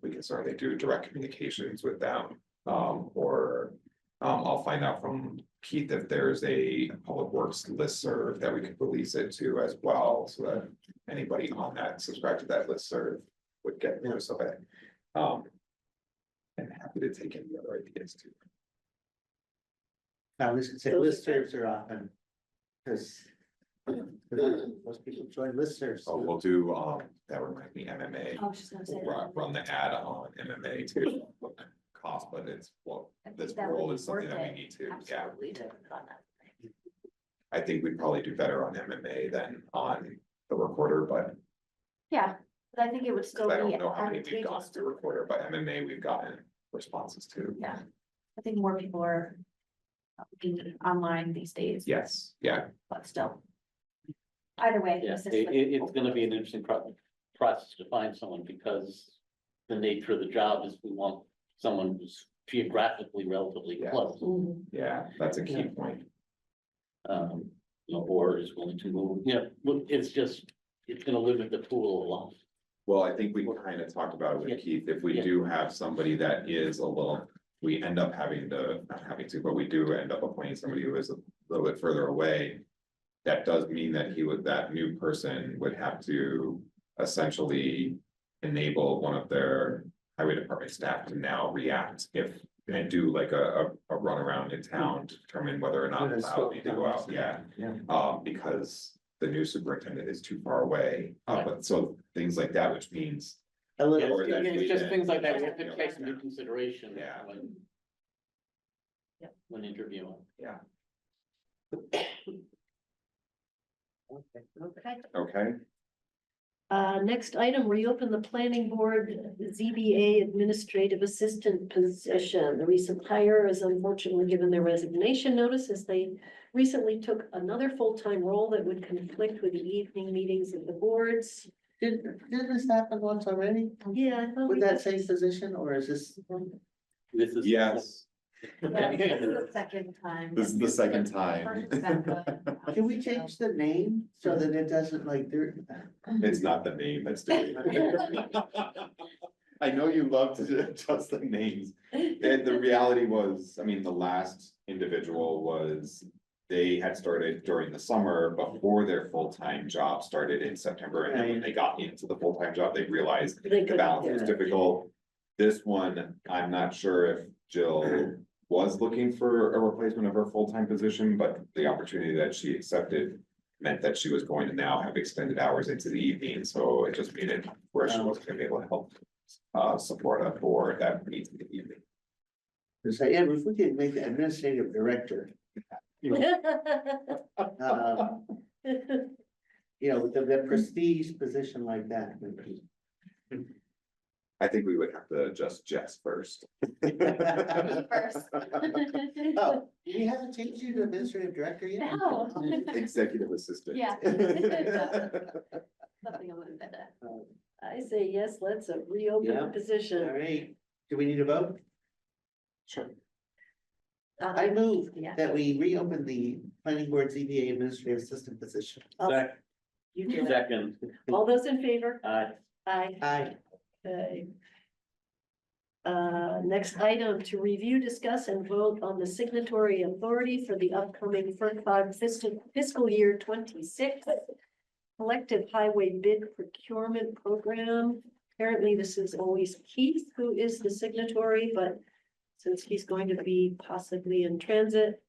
we can certainly do direct communications with them. Or I'll find out from Keith if there's a public works listserv that we could release it to as well, so that anybody on that, subscribe to that listserv would get notice of it. And happy to take any other ideas too. I was gonna say Those are listservs are often. Cause. Most people join listservs. So we'll do, that reminds me, MMA. I was just gonna say. Run the ad on MMA too. Cost, but it's, well, this role is something that we need to, yeah. I think we'd probably do better on MMA than on the recorder, but Yeah, but I think it would still I be don't know how many we've advantageous gotten to recorder, but MMA we've gotten responses to. Yeah, I think more people are looking online these days. Yes, yeah, But still. Either way. Yeah, this is it's gonna be an interesting process to find someone, because the nature of the job is we want someone who's geographically relatively Yeah. close. Mhm. yeah, that's a key point. or is willing to move, it's just, it's gonna limit the pool a lot. Well, I think we kind of talked about it Yeah. with Keith, if we Yeah. do have somebody that is a little, we end up having to, not having to, but we do end up appointing somebody who is a little bit further away. That does mean that that new person would have to essentially enable one of their highway department staff to now react and do like a run around in town to determine whether or not it's allowed me to go out, yeah. Because the new superintendent is too far away, but so things like that, which means. A little, Or that It's we just then- things like that, we have to take some into consideration. Yeah. When interviewing. Okay. Okay, Next item, reopen the planning board ZBA administrative assistant position. The recent hire is unfortunately given their resignation notice as they recently took another full-time role that would conflict with the evening meetings of the boards. didn't this happen once already? Yeah, I thought With we that did. same position, or is this? This is. yes, The second time. this is the second time. Can we change the name so that it doesn't like there? It's not the name that's doing it. I know you love to adjust the names. The reality was, I mean, the last individual was. They had started during the summer before their full-time job started in September, and then when they got into the full-time job, they realized They the couldn't balance do was it. difficult. This one, I'm not sure if Jill was looking for a replacement of her full-time position, but the opportunity that she accepted. Meant that she was going to now have extended hours into the evening, so it just made it where she wasn't gonna be able to help. Support a board that meets in the evening. Cause I am, if we could make the administrative director, you know, with the prestige position like that. I think we would have to adjust Jess first. First. Oh, we haven't changed you to administrative director yet? No. Executive assistant. Yeah. Something a little better. I say yes, let's reopen the Yeah. All position. right, do we need a vote? Sure. I move Yeah. that we reopen the planning board ZBA administrative assistant position. You do it. Second, All those in favor? Aye. Aye. Aye. Okay. Next item, to review, discuss and vote on the signatory authority for the upcoming fiscal year 26 collective highway bid procurement program. Apparently, this is always Keith who is the signatory, but since he's going to be possibly in transit.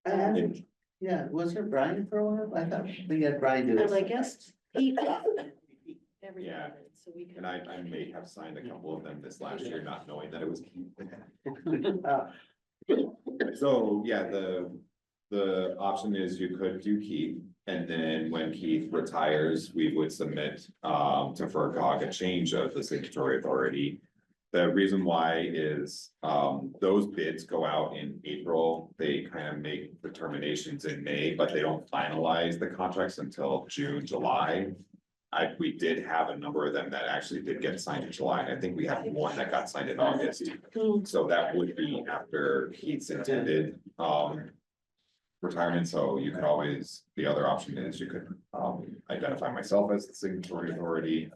I haven't, yeah, was there Brian for a while? I thought we had Brian do this. And I guess Pete. Every Yeah. minute, so we can. And I may have signed a couple of them this last year, not knowing that it was Keith. Uh, So, yeah, the option is you could do Keith, and then when Keith retires, we would submit to FERCog a change of the signatory authority. The reason why is those bids go out in April, they kind of make determinations in May, but they don't finalize the contracts until June, July. We did have a number of them that actually did get signed in July, and I think we have one that got signed in August. So that would be after Keith's intended retirement, so you could always, the other option is you could identify myself as the signatory authority.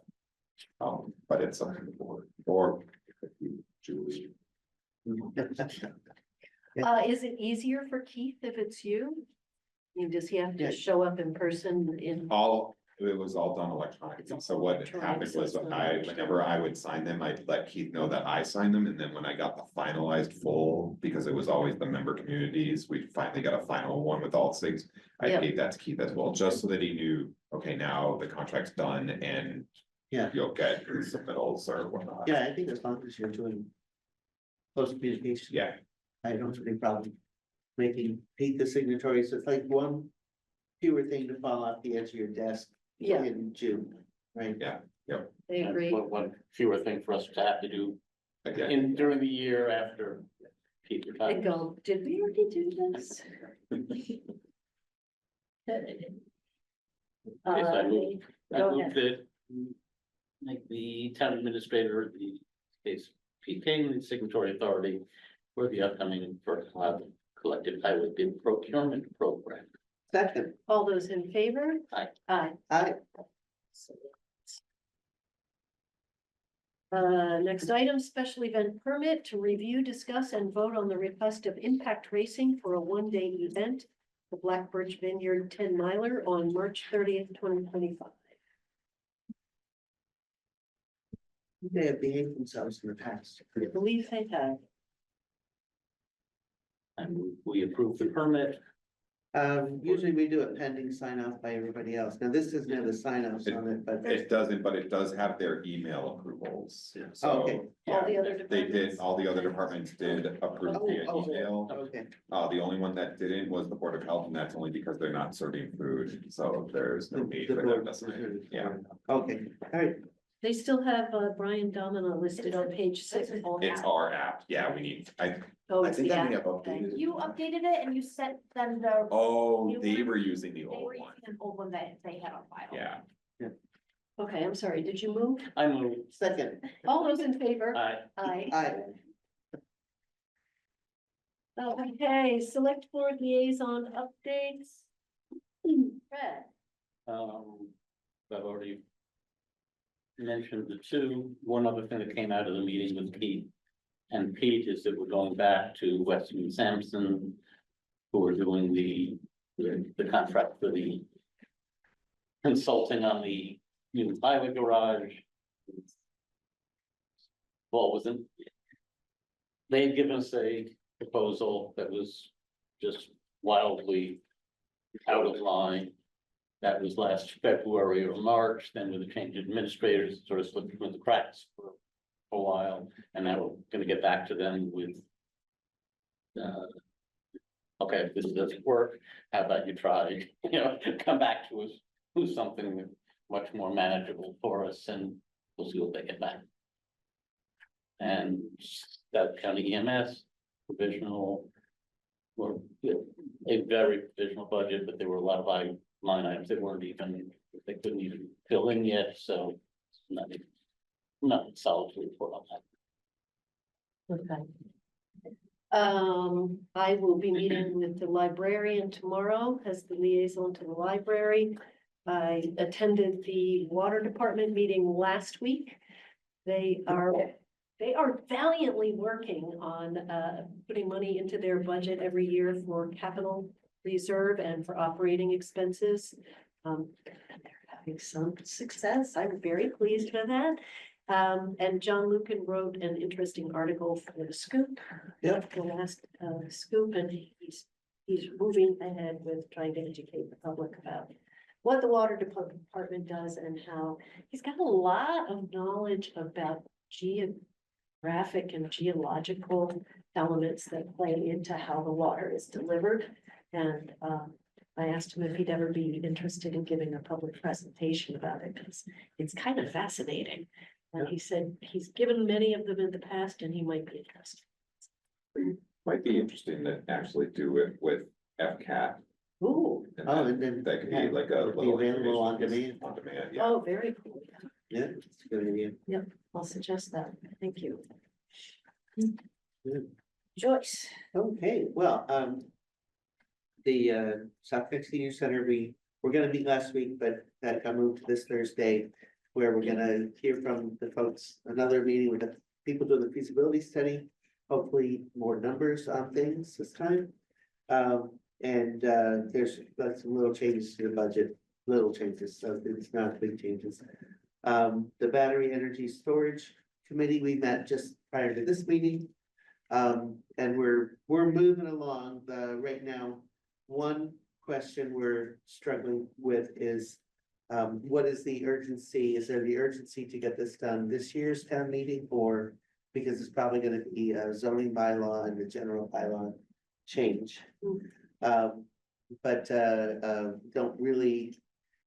But it's something the board, or it could be Julie. Is it easier for Keith if it's you? I mean, does he have Yeah. to show up in person in? It was all done electronically, It's all so what electronic, happened so was, it's not- whenever I would sign them, I'd let Keith know that I signed them, and then when I got the finalized full, because it was always the member communities, we finally got a final one with all six. I Yep. gave that to Keith as well, just so that he knew, okay, now the contract's done and Yeah. you'll get submittals or whatnot. Yeah, I think as long as you're doing close communication. Yeah, I don't see any problem making Pete the signatory, so it's like one fewer thing to fall off the edge of your desk. Yeah. In June, right? yeah, I agree. one fewer thing for us to have to do again, during the year after Pete I retires. go, did we already do this? Okay, so I move Go ahead. that make the town administrator, the case Pete King, the signatory authority for the upcoming first collective highway bid procurement program. Second, All those in favor? Aye. Aye. aye, Next item, special event permit to review, discuss, and vote on the request of Impact Racing for a one-day event, the Black Birch Vineyard 10 miler on March 30th, 2025. they have behaved themselves in the past. I believe they have. And we approved the permit. Usually we do it pending sign off by everybody else. Now, this doesn't have the sign offs on it, but. It doesn't, but it does have their email approvals, Okay. so, All yeah, the other they departments. did, all the other departments did approve via Oh, email. Okay, The only one that didn't was the Board of Health, and that's only because they're not serving food, so there's no need for them to sign, yeah. okay, all right, They still have Brian Domina listed on page 6. It's our app, yeah, we need, Oh, I it's think the I may app. have updated it. You updated it and you sent them the, oh, You they were- were using the they old were one, using an old one that they had on file. yeah. Okay, I'm sorry, did you move? I move, second, All those in favor? aye. Aye. aye, Okay, select board liaison updates. Fred. I've already mentioned the two. One other thing that came out of the meeting with Pete. And Pete is that we're going back to Weston and Sampson, who are doing the contract for the consulting on the new highway garage. Well, wasn't, they had given us a proposal that was just wildly out of line. That was last February or March, then with the change of administrators, it sort of slipped through the cracks for a while, and now we're gonna get back to them with. Okay, if this doesn't work, how about you try, come back to us with something much more manageable for us, and we'll see what they get back. And that county EMS, provisional, or a very provisional budget, but there were a lot of line items that weren't even, they couldn't even fill in yet, so. Nothing solid to report on that. Okay. I will be meeting with the librarian tomorrow as the liaison to the library. I attended the water department meeting last week. They are valiantly working on putting money into their budget every year for capital reserve and for operating expenses. And they're having some success. I'm very pleased with that. And John Lucan wrote an interesting article for the Scoop. Yep. The last Scoop, and he's moving ahead with trying to educate the public about what the water department does and how he's got a lot of knowledge about geographic and geological elements that play into how the water is delivered. And I asked him if he'd ever be interested in giving a public presentation about it, because it's kind of fascinating. And he said he's given many of them in the past and he might be interested. Might be interesting to actually do it with FCAT. Ooh, And Oh, then and then that could be like a be little. available on information piece demand. On demand, yeah. oh, very cool. yeah, it's a good idea. I'll suggest that. Thank you. Good. Joyce. Okay, well, the Southwick Senior Center, we're gonna meet last week, but that got moved to this Thursday. Where we're gonna hear from the folks, another meeting with the people doing the feasibility study, hopefully more numbers on things this time. There's some little changes to the budget, little changes, so it's not big changes. The Battery Energy Storage Committee, we met just prior to this meeting. And we're moving along. Right now, one question we're struggling with is what is the urgency? Is there the urgency to get this done this year's town meeting, or because it's probably gonna be a zoning bylaw and the general bylaw change? Don't really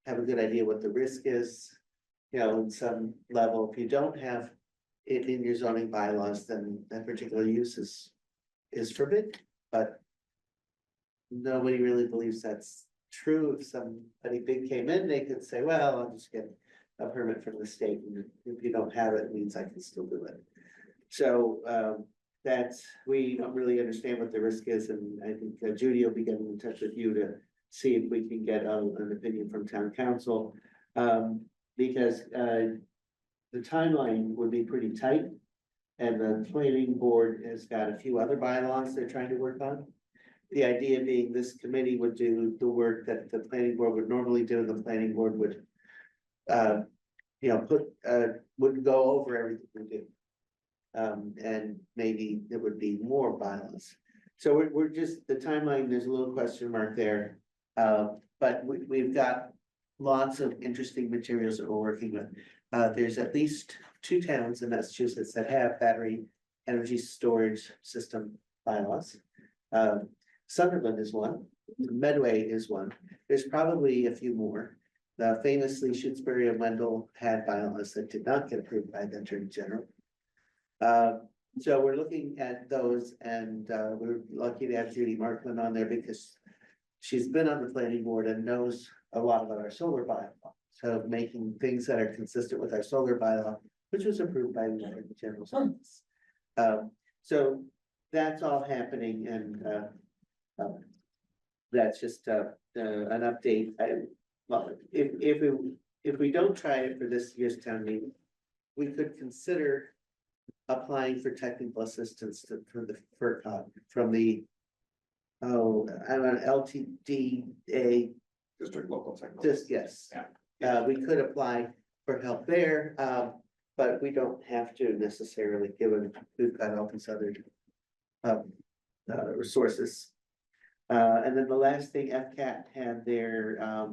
have a good idea what the risk is. In some level, if you don't have it in your zoning bylaws, then that particular use is forbidden, but nobody really believes that's true. If somebody big came in, they could say, well, I'll just get a permit from the state, and if you don't have it, it means I can still do it. So we don't really understand what the risk is, and I think Judy will be getting in touch with you to see if we can get an opinion from town council. Because, the timeline would be pretty tight. And the planning board has got a few other bylaws they're trying to work on. The idea being this committee would do the work that the planning board would normally do, and the planning board would. Would go over everything we do. And maybe there would be more bylaws. So we're just, the timeline, there's a little question mark there. But we've got lots of interesting materials that we're working with. There's at least 2 towns in Massachusetts that have battery energy storage system bylaws. Sunderland is one, Medway is one, there's probably a few more. Famously, Shutesbury and Wendell had bylaws that did not get approved by the Attorney General. So we're looking at those, and we're lucky to have Judy Markland on there because she's been on the planning board and knows a lot about our solar bylaw. So making things that are consistent with our solar bylaw, which was approved by the Attorney General's office. So that's all happening, and that's just an update. Well, if we don't try it for this year's town meeting, we could consider applying for technical assistance for the FERCog from the. Oh, I'm an LTDA, District local technical. just, yes. We could apply for help there, but we don't have to necessarily, given we've got all these other resources. And then the last thing, FCAT had their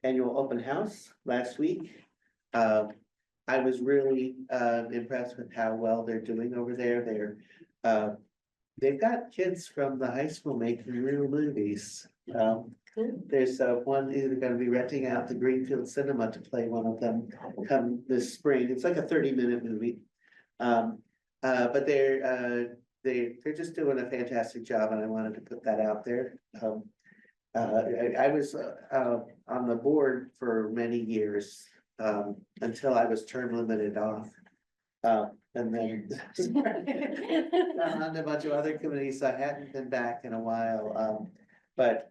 annual open house last week. I was really impressed with how well they're doing over there. They've got kids from the high school making real movies. There's one either gonna be renting out the Greenfield Cinema to play one of them come this spring. It's like a 30-minute movie. But they're just doing a fantastic job, and I wanted to put that out there. I was on the board for many years, until I was term limited off. And then on a bunch of other committees, I hadn't been back in a while. But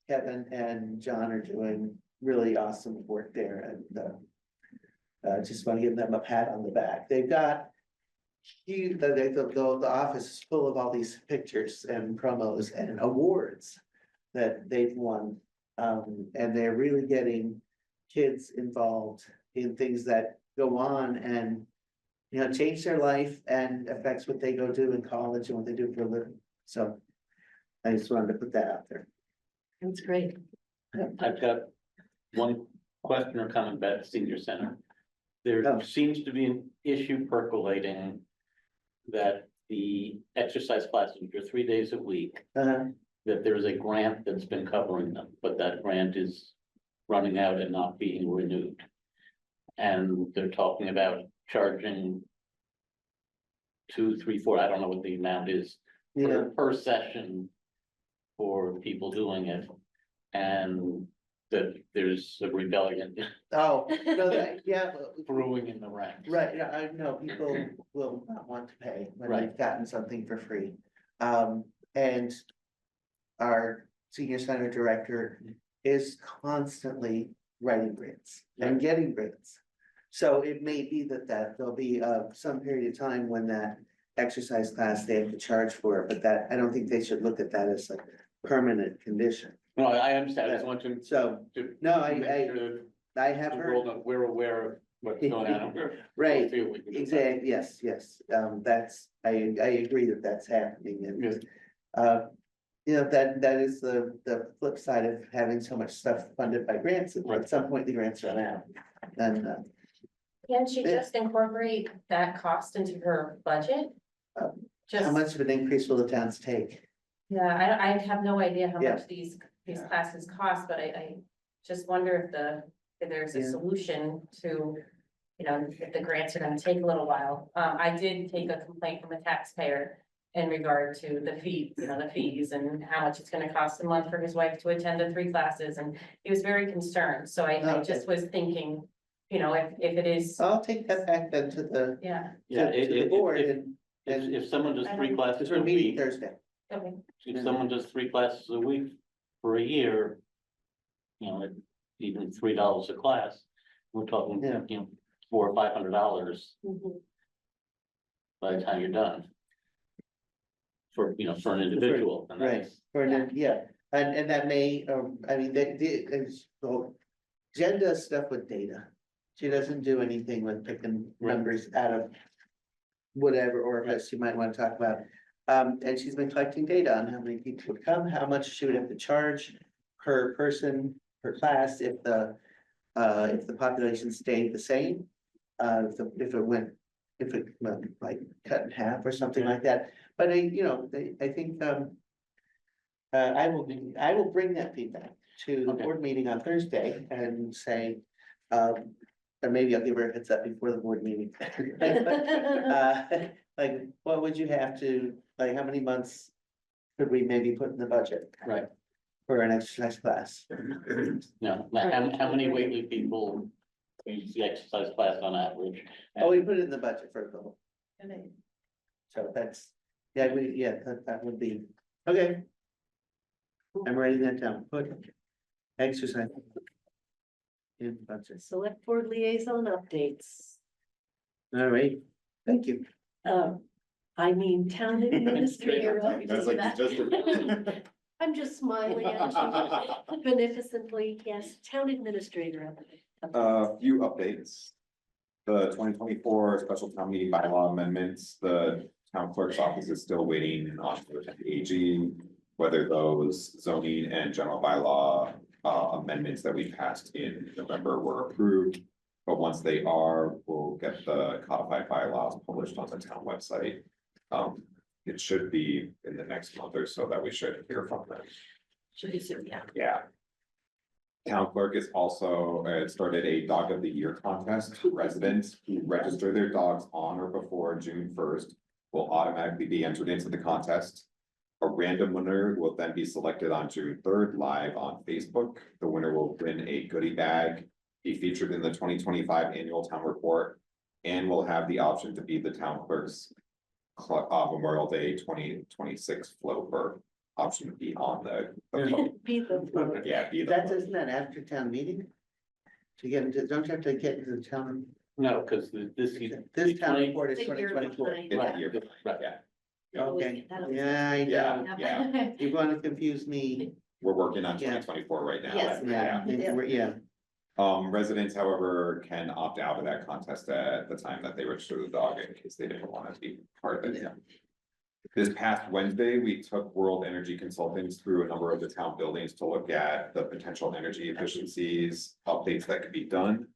Kevin and John are doing really awesome work there, and just want to give them a pat on the back. They've got huge, the office is full of all these pictures and promos and awards that they've won. And they're really getting kids involved in things that go on and, change their life and affects what they go do in college and what they do for a living. So I just wanted to put that out there. That's great. I've got one question or comment about the senior center. Oh. There seems to be an issue percolating that the exercise classes, which are 3 days a week, that there's a grant that's been covering them, but that grant is running out and not being renewed. And they're talking about charging 2, 3, 4, I don't know what the amount is, Yeah, per session for people doing it. And that there's a rebellion oh, no, yeah, brewing in the ranks. right, yeah, I know people will not want to pay when they've Right. gotten something for free. And our senior center director is constantly writing grants and getting grants. So it may be that there'll be some period of time when that exercise class, they have to charge for it, but that, I don't think they should look at that as a permanent condition. No, I understand, I just want to. So, to no, make sure that I have the heard. world knows we're aware of what's going on. Right, Feel we can do that. exactly, yes, that's, I agree that that's happening, Yes. and. That is the flip side of having so much stuff funded by grants, at some point the grants run out. And Can't she just incorporate that cost into her budget? how Just, much of an increase will the towns take? yeah, I have no idea how Yeah. much these classes cost, but I just wonder if there's a Yeah. solution to, if the grants are gonna take a little while. I did take a complaint from a taxpayer in regard to the fees and how much it's gonna cost a month for his wife to attend the 3 classes, and he was very concerned, so I just was thinking, if it is, I'll take that back then to the, yeah, Yeah, to the board, if and someone does 3 classes we're a meeting week, Thursday. okay, if someone does 3 classes a week for a year, you know, at even $3 a class, we're talking, Yeah. you know, $400 or $500 Mhm. by the time you're done. For, you know, for an individual. And Right, that's- for an, yeah, and that may, I mean, well, Jen does stuff with data. She doesn't do anything with picking Right. numbers out of whatever, or that she might want to talk about. And she's been collecting data on how many people would come, how much she would have to charge per person, per class, if the population stayed the same. If it went, if it went like cut in half or something like that, but I think, I will bring that feedback to the Okay. board meeting on Thursday and say, or maybe I'll give her a heads up before the board meeting. Like, what would you have to, like, how many months could we maybe put in the budget? Right. For an exercise class? No, like, how many Whately people use the exercise class on average? Oh, we put it in the budget for a couple. So that's, yeah, that would be, okay. I'm writing that down, put exercise. In budget, Select board liaison updates. all right, thank you. I mean, town administrator. That's like updates. I'm just smiling at you beneficently, yes, town administrator update. A few updates. The 2024 special town meeting bylaw amendments, the town clerk's office is still waiting on the AG. Whether those zoning and general bylaw amendments that we passed in November were approved. But once they are, we'll get the codified bylaws published on the town website. It should be in the next month or so that we should hear from them. Should be soon, yeah. Yeah. Town clerk is also started a dog of the year contest. Residents who register their dogs on or before June 1st will automatically be entered into the contest. A random winner will then be selected on June 3rd live on Facebook. The winner will win a goodie bag, be featured in the 2025 annual town report, and will have the option to be the town clerk's Memorial Day 2026 float for option to be on the float. Be the. Yeah, be the That float. isn't that after town meeting? To get into, don't you have to get into the town, No, because this. this town 20 report is The year 2024. behind. It's a year, Right. yeah, Okay, That'll- yeah, I know, yeah. you're gonna confuse me, We're working on Yeah. 2024 right now. Yes. yeah, yeah, Residents, however, can opt out of that contest at the time that they register the dog in case they didn't want to be part of it. This past Wednesday, we took World Energy Consultants through a number of the town buildings to look at the potential energy efficiencies, updates that could be done.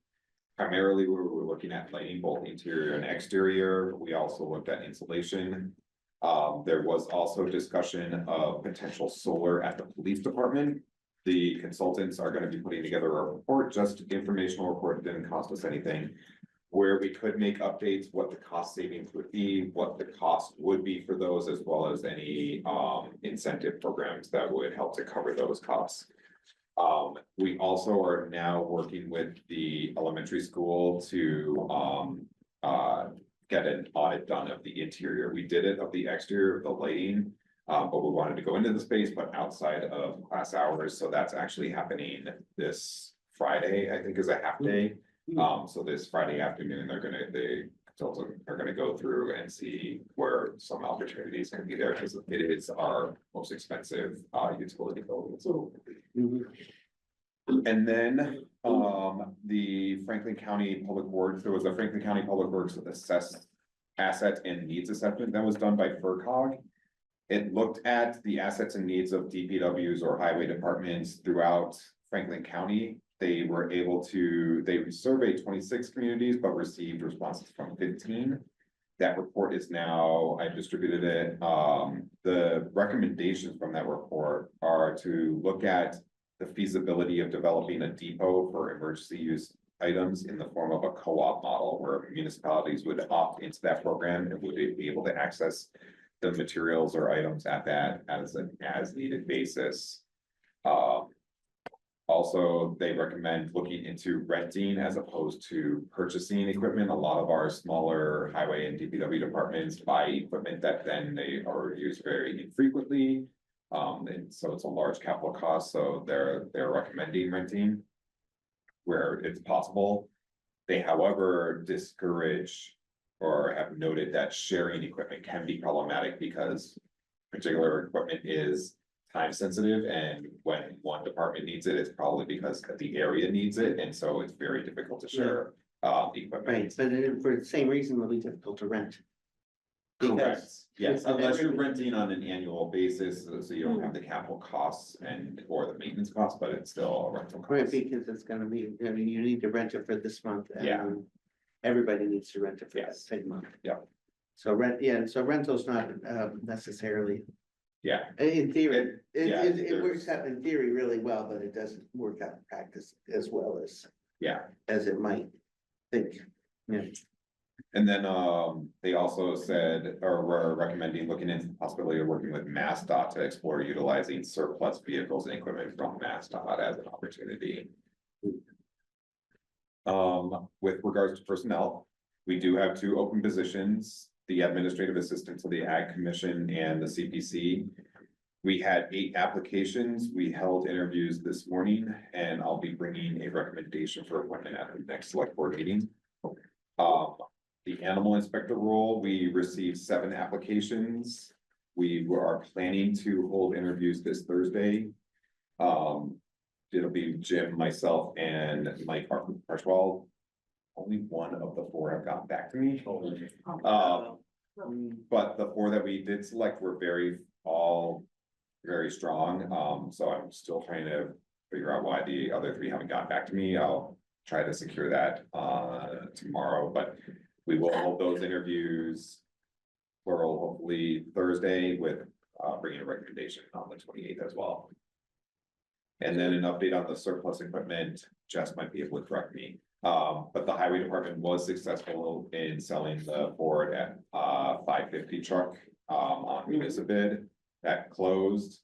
Primarily, we were looking at lighting, both interior and exterior. We also looked at insulation. There was also discussion of potential solar at the police department. The consultants are gonna be putting together a report, just informational report, didn't cost us anything. Where we could make updates, what the cost savings would be, what the cost would be for those, as well as any incentive programs that would help to cover those costs. We also are now working with the elementary school to get an audit done of the interior. We did it of the exterior of the lighting. But we wanted to go into the space, but outside of class hours, so that's actually happening this Friday, I think is a half day. So this Friday afternoon, the consultants are gonna go through and see where some opportunities can be there, because it is our most expensive utility bill, so. And then, the Franklin County Public Works, there was a Franklin County Public Works assessed asset and needs assessment that was done by FERCog. It looked at the assets and needs of DPWs or highway departments throughout Franklin County. They surveyed 26 communities, but received responses from 15. That report is now, I distributed it. The recommendations from that report are to look at the feasibility of developing a depot for emergency use items in the form of a co-op model where municipalities would opt into that program and would be able to access the materials or items at that as an as needed basis. Also, they recommend looking into renting as opposed to purchasing equipment. A lot of our smaller highway and DPW departments buy equipment that then they are used very infrequently. And so it's a large capital cost, so they're recommending renting. Where it's possible. They however discourage or have noted that sharing equipment can be problematic because. Particular equipment is time sensitive, and when one department needs it, it's probably because the area needs it, and so it's very difficult to share the equipment. Right, but for the same reason, it'll be difficult to rent. Correct, Because- yes, unless you're everybody- renting on an annual basis, so you don't have the capital costs or the maintenance costs, but it's still a rental Right, cost. because it's gonna be, I mean, you need to rent it for this month. and Yeah. Everybody needs to rent it for that Yes. same month. Yeah. So so rental's not necessarily, Yeah, in theory, yeah, it works there's- out in theory really well, but it doesn't work out in practice as well yeah. as it might think. Yeah, And then, they also said, or were recommending looking into the possibility of working with MassDOT to explore utilizing surplus vehicles and equipment from MassDOT as an opportunity. With regards to personnel, we do have 2 open positions, the administrative assistant to the Ag Commission and the CPC. We had 8 applications, we held interviews this morning, and I'll be bringing a recommendation for appointment at the next select board meeting. The animal inspector role, we received 7 applications. We are planning to hold interviews this Thursday. It'll be Jim, myself, and Mike Archwald. Only 1 of the 4 have gotten back to me. But the 4 that we did select were all very strong, so I'm still trying to figure out why the other 3 haven't gotten back to me. I'll try to secure that tomorrow, but we will hold those interviews plural hopefully Thursday with bringing a recommendation on the 28th as well. And then an update on the surplus equipment, Jess might be able to correct me. But the highway department was successful in selling the Ford at 550 truck on municipal bid that closed.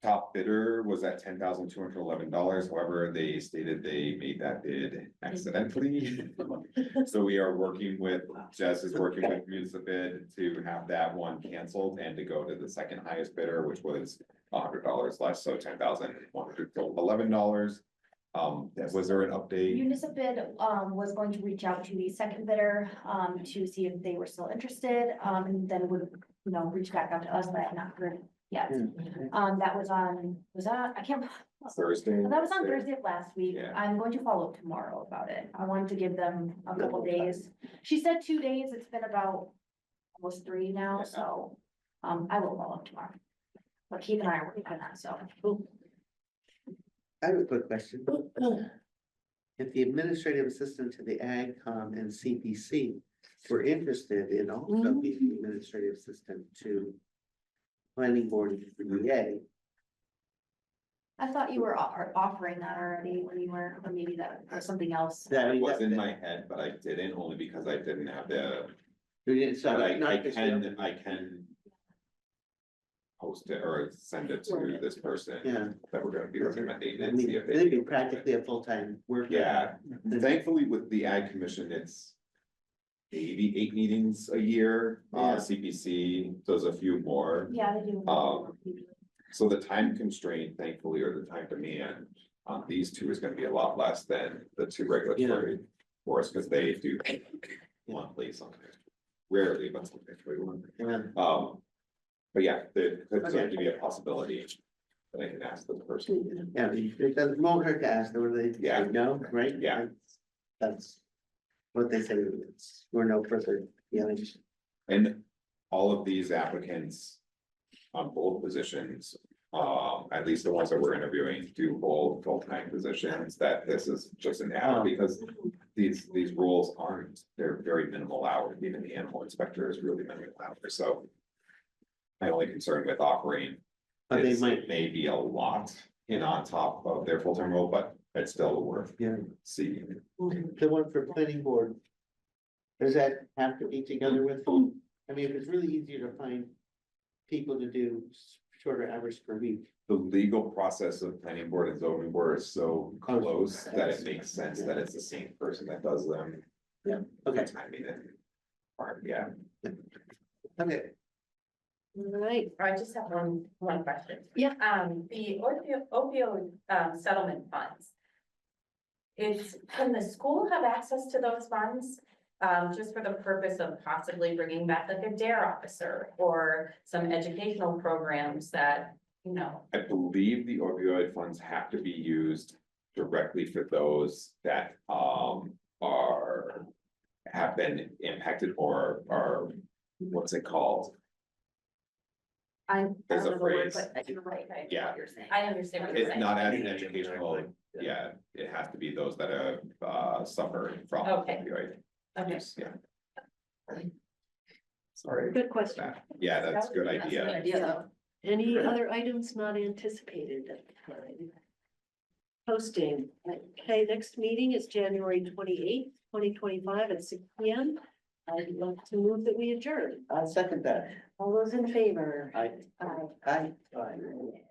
Top bidder was at $10,211. However, they stated they made that bid accidentally. So we are working with, Jess is working with municipal bid to have that one canceled and to go to the second highest bidder, which was $100 less, so $10,111. Was there an update? Municipal bid was going to reach out to the second bidder to see if they were still interested, and then would, reach back out to us, but I have not heard yet. That was on, I can't. Thursday. That was on Thursday of last week. Yeah. I'm going to follow up tomorrow about it. I wanted to give them a couple days. She said 2 days. It's been about almost 3 now, Yeah. so I will follow up tomorrow. But Keith and I are working on that, so. I have a quick question. If the administrative assistant to the AgCom and CPC were interested in also being the administrative assistant to planning board and EA, I thought you were offering that already when you were, or maybe that was something else. that It was in my head, but I didn't, only because I didn't have the, so but I not can. Post it or send it to this person Yeah, that we're gonna be recommending I and see mean, if they. it'd be practically a full-time work. Yeah, thankfully with the Ag Commission, it's. Maybe 8 meetings a year, Yeah. CPC does a few more, Yeah, they do. so the time constraint thankfully, or the time demand. On these 2 is gonna be a lot less than the 2 regulatory for us, because they do monthly sometimes. Rarely, but sometimes we want. Yeah. But yeah, there could Okay. certainly be a possibility that I can ask the person. Yeah, it doesn't, won't hurt to ask, or they Yeah. say no, right? Yeah. That's what they say, it's, we're no further, And all of these applicants on both positions, at least the ones that we're interviewing, do hold full-time positions, that this is just an add, because these roles aren't, they're very minimal hours, even the animal inspector is really minimal hours, so. My only concern with offering But they is might, it may be a lot on top of their full-time role, but it's still worth yeah, seeing. the one for planning board. Does that have to be together with, I mean, if it's really easier to find people to do shorter hours per week. The legal process of planning board and zoning board is so close that it makes sense that it's the same person that does them. Yeah, okay. Timing and part, yeah. Okay. All right, I just have one question. Yeah. The opioid settlement funds. Can the school have access to those funds? Just for the purpose of possibly bringing back like a DARE officer or some educational programs that, you know. I believe the opioid funds have to be used directly for those that have been impacted or are, what's it called? There's a phrase. You're right. I know Yeah. what you're saying. I understand what you're It's saying. not as an educational, yeah, it has to be those that have suffered from Okay. opioid Okay. use, yeah. Sorry. good question. That- Yeah, that's a good That's a good idea. idea. Any other items not anticipated at the time? Posting, okay, next meeting is January 28th, 2025 at 6 P.M. I'd like to move that we adjourn. I'll second that. All those in favor? Aye. Aye. Aye. Aye.